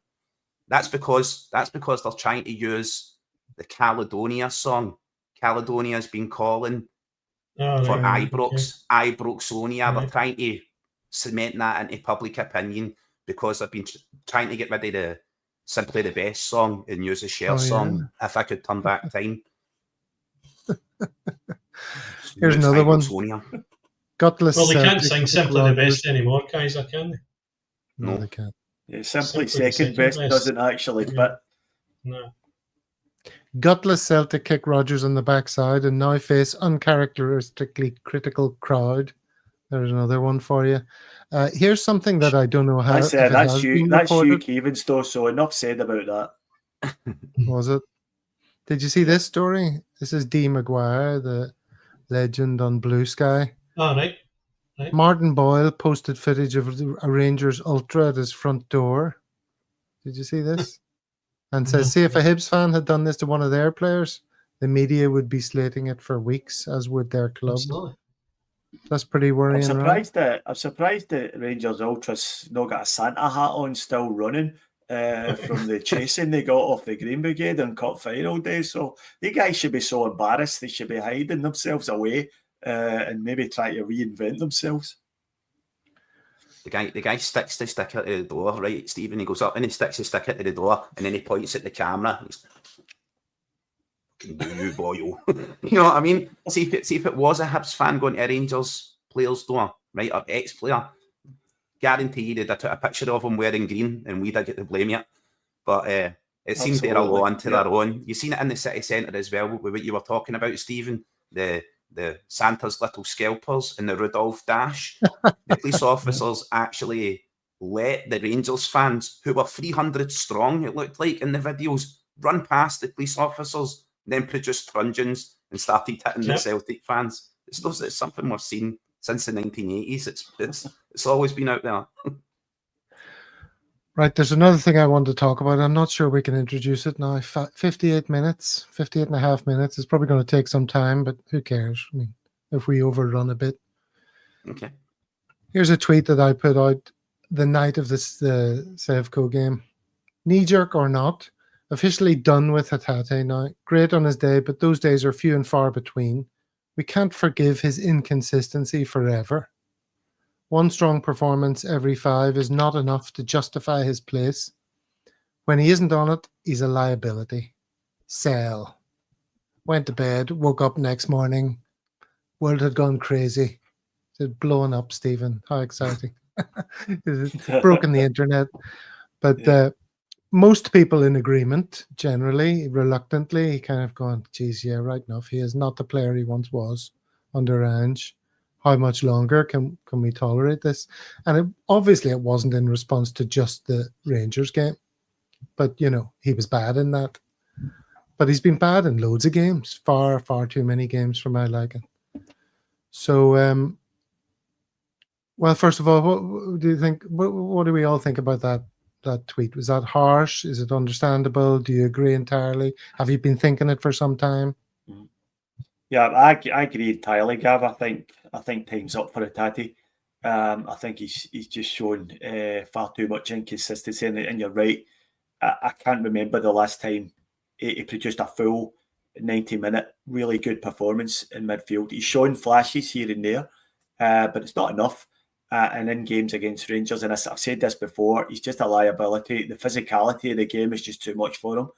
That's because they're trying to use the Caledonia song. Caledonia's been calling for Ibrox, Ibroxonia. They're trying to cement that into public opinion because they've been trying to get rid of the Simply the Best song and use the Cher song. If I could turn back time. Here's another one. Gutless. Well, they can't sing Simply the Best anymore, Kaiser, can they? No, they can't. Yeah, simply second best doesn't actually fit. No. Gutless Celtic kick Rodgers on the backside and now face uncharacteristically critical crowd. There's another one for you. Here's something that I don't know how. That's Hugh Keevans, though, so enough said about that. Was it? Did you see this story? This is Dee Maguire, the legend on Blue Sky. Oh, right. Martin Boyle posted footage of a Rangers ultra at his front door. Did you see this? And says, see, if a Hibs fan had done this to one of their players, the media would be slating it for weeks, as would their club. Absolutely. That's pretty worrying. I'm surprised that Rangers Ultras not got a Santa hat on, still running from the chasing they got off the Green Brigade on Cup final day. So the guys should be so embarrassed. They should be hiding themselves away and maybe try to reinvent themselves. The guy sticks the sticker to the door, right, Stephen? He goes up and he sticks the sticker to the door and then he points at the camera. You Boyle. You know what I mean? See if it was a Hibs fan going to a Rangers player's door, right, or ex-player, guaranteed they'd have took a picture of him wearing green and we'd get to blame you. But it seems they're all on to their own. You've seen it in the city centre as well, with what you were talking about, Stephen, the Santa's little scalpers and the Rudolph Dash. The police officers actually let the Rangers fans, who were 300 strong, it looked like in the videos, run past the police officers, then produced truncheons and started hitting the Celtic fans. It's something we've seen since the 1980s. It's always been out there. Right, there's another thing I want to talk about. I'm not sure we can introduce it now. 58 minutes, 58 and a half minutes. It's probably going to take some time, but who cares? I mean, if we overrun a bit. Okay. Here's a tweet that I put out the night of the Sevco game. Knee-jerk or not, officially done with Hatate now. Great on his day, but those days are few and far between. We can't forgive his inconsistency forever. One strong performance every 5 is not enough to justify his place. When he isn't on it, he's a liability. Sell. Went to bed, woke up next morning. World had gone crazy. It's blowing up, Stephen. How exciting. It's broken the internet. But most people in agreement, generally, reluctantly, kind of going, geez, yeah, right enough. He is not the player he once was under Ange. How much longer can we tolerate this? And obviously it wasn't in response to just the Rangers game. But, he was bad in that. But he's been bad in loads of games. Far, far too many games for my liking. So, well, first of all, what do you think? What do we all think about that tweet? Was that harsh? Is it understandable? Do you agree entirely? Have you been thinking it for some time? Yeah, I agree entirely, Gav. I think time's up for Hatate. I think he's just shown far too much inconsistency, and you're right. I can't remember the last time he produced a full 90-minute, really good performance in midfield. He's shown flashes here and there, but it's not enough. and in games against Rangers, and I've said this before, he's just a liability. The physicality of the game is just too much for him,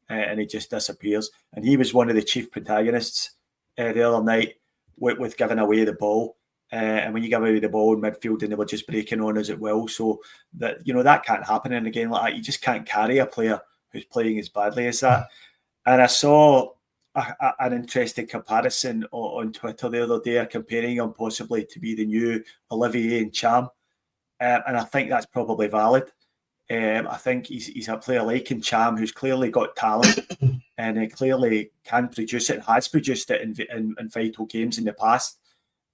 and he just disappears. And he was one of the chief protagonists the other night with giving away the ball. And when you give away the ball in midfield and they were just breaking on us at will, so that that can't happen in a game like that. You just can't carry a player who's playing as badly as that. And I saw an interesting comparison on Twitter the other day, comparing him possibly to be the new Olivier Ncham, and I think that's probably valid. I think he's a player like Ncham who's clearly got talent and he clearly can produce it and has produced it in vital games in the past.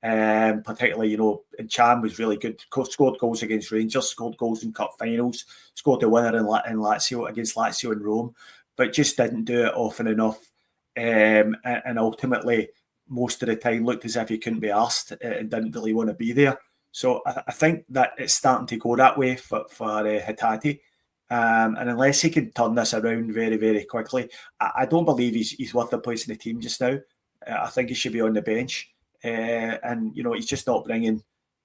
Particularly, Ncham was really good. Scored goals against Rangers, scored goals in cup finals, scored the winner in Lazio against Lazio in Rome, but just didn't do it often enough. And ultimately, most of the time, looked as if he couldn't be asked and didn't really want to be there. So I think that it's starting to go that way for Hatate. And unless he can turn this around very, very quickly, I don't believe he's worth a place in the team just now. I think he should be on the bench. And he's just not bringing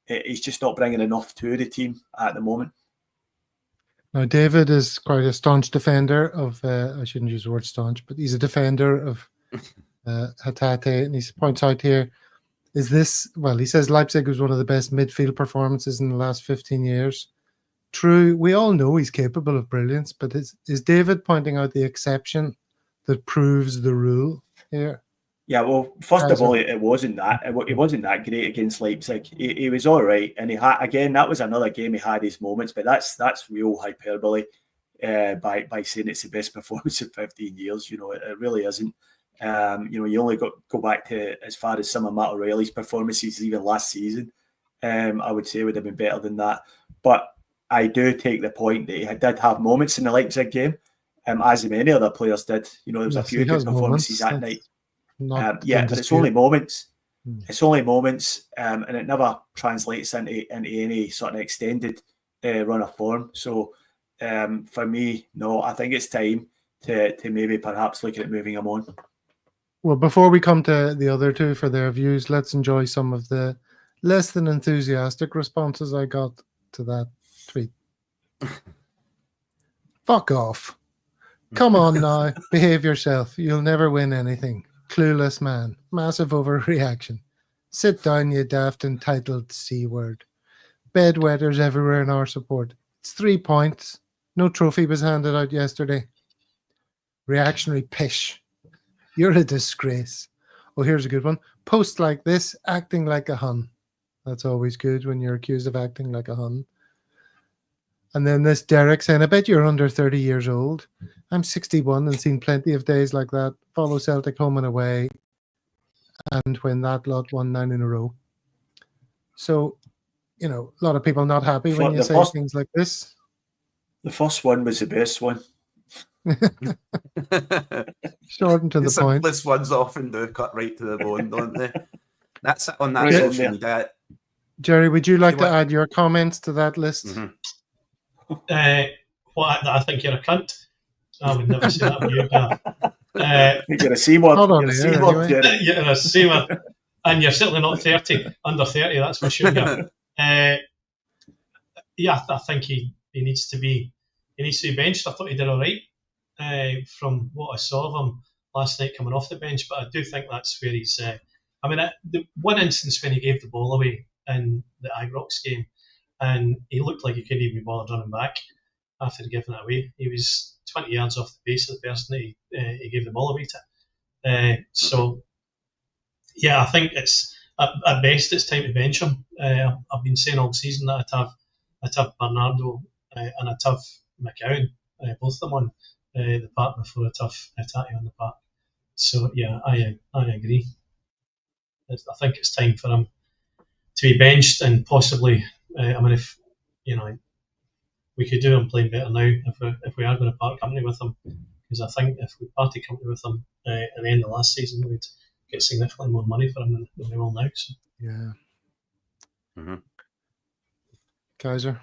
enough to the team at the moment. Now, David is quite a staunch defender of, I shouldn't use the word staunch, but he's a defender of Hatate. And he points out here, he says Leipzig was one of the best midfield performances in the last 15 years. True, we all know he's capable of brilliance, but is David pointing out the exception that proves the rule here? Yeah, well, first of all, it wasn't that great against Leipzig. He was all right, and that was another game he had his moments, but that's real hyperbole by saying it's the best performance in 15 years. It really isn't. You only go back to as far as some of Matt O'Reilly's performances even last season. I would say would have been better than that. But I do take the point that he did have moments in the Leipzig game, as many other players did. There was a few good performances that night. But it's only moments. It's only moments, and it never translates into any sort of extended run of form. So for me, no, I think it's time to maybe perhaps look at moving him on. Well, before we come to the other two for their views, let's enjoy some of the less than enthusiastic responses I got to that tweet. Fuck off. Come on now, behave yourself. You'll never win anything. Clueless man. Massive overreaction. Sit down, you daft entitled C-word. Bedwetters everywhere in our support. It's 3 points. No trophy was handed out yesterday. Reactionary pish. You're a disgrace. Oh, here's a good one. Post like this, acting like a Hun. That's always good when you're accused of acting like a Hun. And then this Derek saying, I bet you're under 30 years old. I'm 61 and seen plenty of days like that. Follow Celtic home and away. And when that lot won 9 in a row. So, a lot of people not happy when you say things like this. The first one was the best one. Short and to the point. Simplest ones often do cut right to the bone, don't they? That's it on that social media. Jerry, would you like to add your comments to that list? Mm-hmm. I think you're a cunt. I would never say that with you, Gav. You're a C-word. You're a C-word. And you're certainly not 30, under 30, that's for sure. I think he needs to be benched. I thought he did all right from what I saw of him last night coming off the bench, but I do think that's where he's. The one instance when he gave the ball away in the Ibrox game, and he looked like he couldn't even be bothered running back after giving it away. He was 20 yards off the base of the person that he gave the ball away to. I think it's at best it's time to bench him. I've been saying all season that I'd have Bernardo and I'd have McCowan, both of them on the park before I'd have Hatate on the park. So yeah, I agree. I think it's time for him to be benched and possibly. If we could do him playing better now if we are going to part company with him, because I think if we parted company with him at the end of last season, we'd get significantly more money for him than we will now. So. Yeah. Mm-hmm. Kaiser?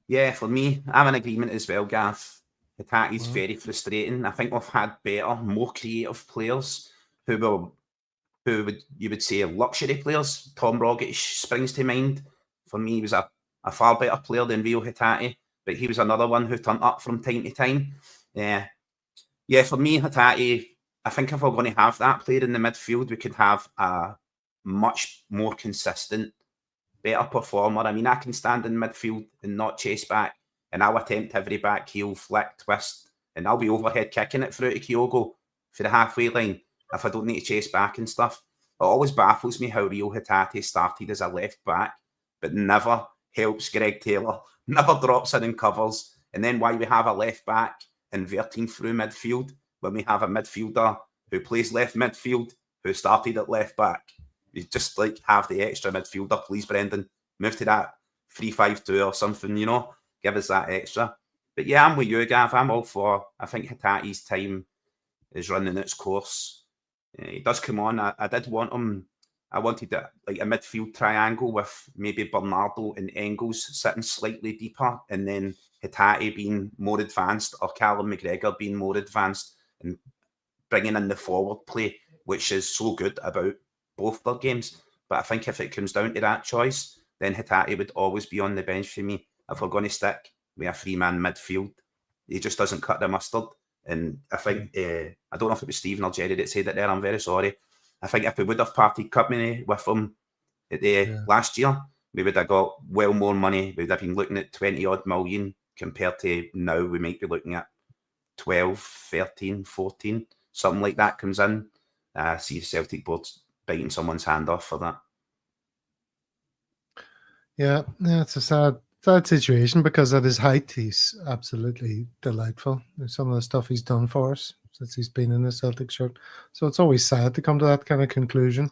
Yeah, for me, I'm in agreement as well, Gav. Hatate's very frustrating. I think we've had better, more creative players who you would say luxury players. Tom Rodgers springs to mind For me, he was a far better player than Rio Hatate, but he was another one who turned up from time to time. Yeah, for me, Hatate, I think if we're going to have that player in the midfield, we could have a much more consistent, better performer. I mean, I can stand in midfield and not chase back, and I'll attempt every back heel, flick, twist, and I'll be overhead kicking it through to Kyogo for the halfway line if I don't need to chase back and stuff. It always baffles me how Rio Hatate started as a left back, but never helps Greg Taylor, never drops in and covers, and then why we have a left back inverting through midfield when we have a midfielder who plays left midfield who started at left back. You just like have the extra midfielder, please, Brendan. Move to that 3-5-2 or something, you know, give us that extra. But yeah, I'm with you, Gav. I'm all for, I think Hatate's time is running its course. He does come on. I did want him. I wanted like a midfield triangle with maybe Bernardo and Engels sitting slightly deeper, and then Hatate being more advanced, or Callum McGregor being more advanced, and bringing in the forward play, which is so good about both their games. But I think if it comes down to that choice, then Hatate would always be on the bench for me. If we're going to stick with a 3-man midfield, he just doesn't cut the mustard. And I think, I don't know if it was Stephen or Jerry that said it there, I'm very sorry. I think if we would have parted company with him last year, we would have got well more money. We would have been looking at 20 odd million compared to now. We might be looking at 12, 13, 14, something like that comes in. I see the Celtic board biting someone's hand off for that. Yeah, it's a sad situation, because at his height, he's absolutely delightful. Some of the stuff he's done for us since he's been in the Celtic shirt. So it's always sad to come to that kind of conclusion.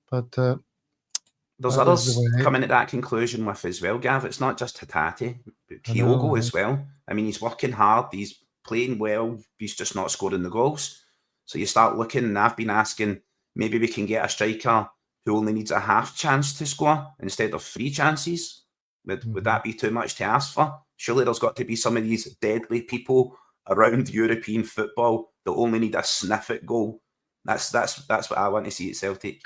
But there's others coming at that conclusion with as well, Gav. It's not just Hatate, but Kyogo as well. I mean, he's working hard, he's playing well, he's just not scoring the goals. So you start looking, and I've been asking, maybe we can get a striker who only needs a half chance to score instead of 3 chances. Would that be too much to ask for? Surely there's got to be some of these deadly people around European football that only need a sniff at goal. That's what I want to see at Celtic.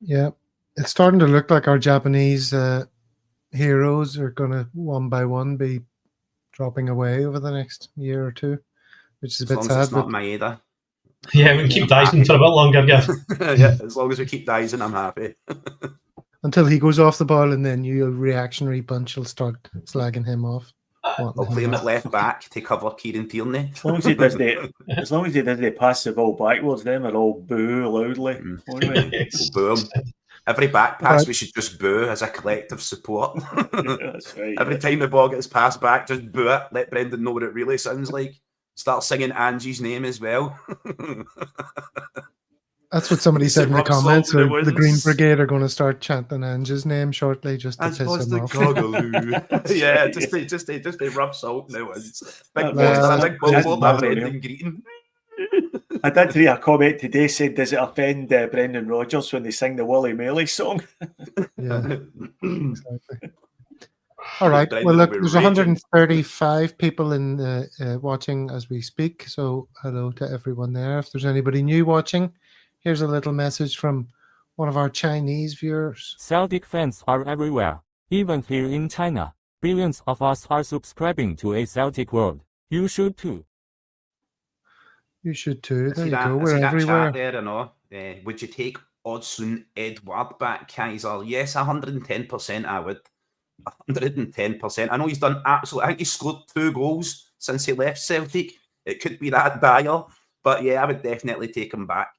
Yeah, it's starting to look like our Japanese heroes are going to one by one be dropping away over the next year or two, which is a bit sad. It's not Maeda. Yeah, we can keep Dyson for a bit longer, Gav. Yeah, as long as we keep Dyson, I'm happy. Until he goes off the ball, and then you reactionary bunch will start slagging him off. I'll play him at left back to cover Kieran Tierney. As long as he doesn't pass the ball backwards, them are all boo loudly. Boo him. Every back pass, we should just boo as a collective support. That's right. Every time the ball gets passed back, just boo it. Let Brendan know what it really sounds like. Start singing Angie's name as well. That's what somebody said in the comments. The Green Brigade are going to start chanting Angie's name shortly, just to piss him off. Yeah, just to rub salt in the winds. Big billboard, a Brendan greeting. I did read a comment today said, does it offend Brendan Rodgers when they sing the Willie Mealy song? Yeah, exactly. All right. Well, look, there's 135 people in watching as we speak. So hello to everyone there. If there's anybody new watching, here's a little message from one of our Chinese viewers. Celtic fans are everywhere, even here in China. Billions of us are subscribing to a Celtic world. You should too. You should too. There you go. We're everywhere. There, I know. Would you take Odsonne Edouard back, Kaiser? Yes, 110%. I would. 110%. I know he's done absolutely. I think he's scored 2 goals since he left Celtic. It could be that dire, but yeah, I would definitely take him back.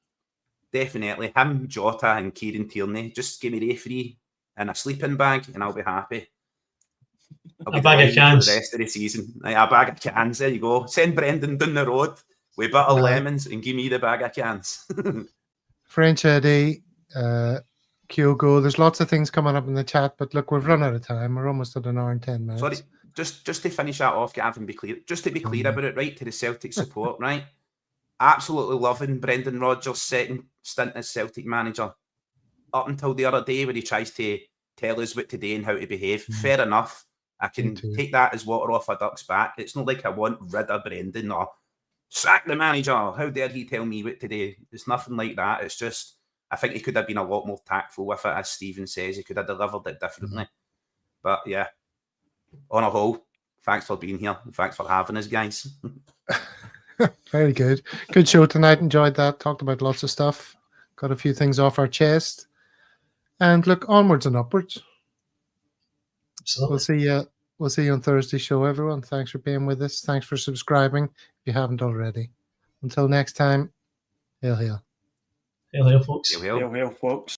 Definitely. Him, Jota, and Kieran Tierney. Just give me the 3 and a sleeping bag, and I'll be happy. A bag of cans. For the rest of the season. A bag of cans. There you go. Send Brendan down the road with butter lemons and give me the bag of cans. French Eddie, Kyogo. There's lots of things coming up in the chat, but look, we've run out of time. We're almost at an hour and 10 minutes. Sorry, just to finish that off, Gavin, be clear. Just to be clear about it, right, to the Celtic support, right? Absolutely loving Brendan Rodgers' second stint as Celtic manager. Up until the other day where he tries to tell us what to do and how to behave. Fair enough. I can take that as water off a duck's back. It's not like I want rid of Brendan or sack the manager. How dare he tell me what to do? It's nothing like that. It's just, I think he could have been a lot more tactful with it. As Stephen says, he could have delivered it differently. But yeah, on a whole, thanks for being here. Thanks for having us, guys. Very good. Good show tonight. Enjoyed that. Talked about lots of stuff. Got a few things off our chest. And look, onwards and upwards. Absolutely. We'll see you on Thursday's show, everyone. Thanks for being with us. Thanks for subscribing if you haven't already. Until next time, hail, hail. Hail, hail, folks. Hail, hail. Hail, hail, folks.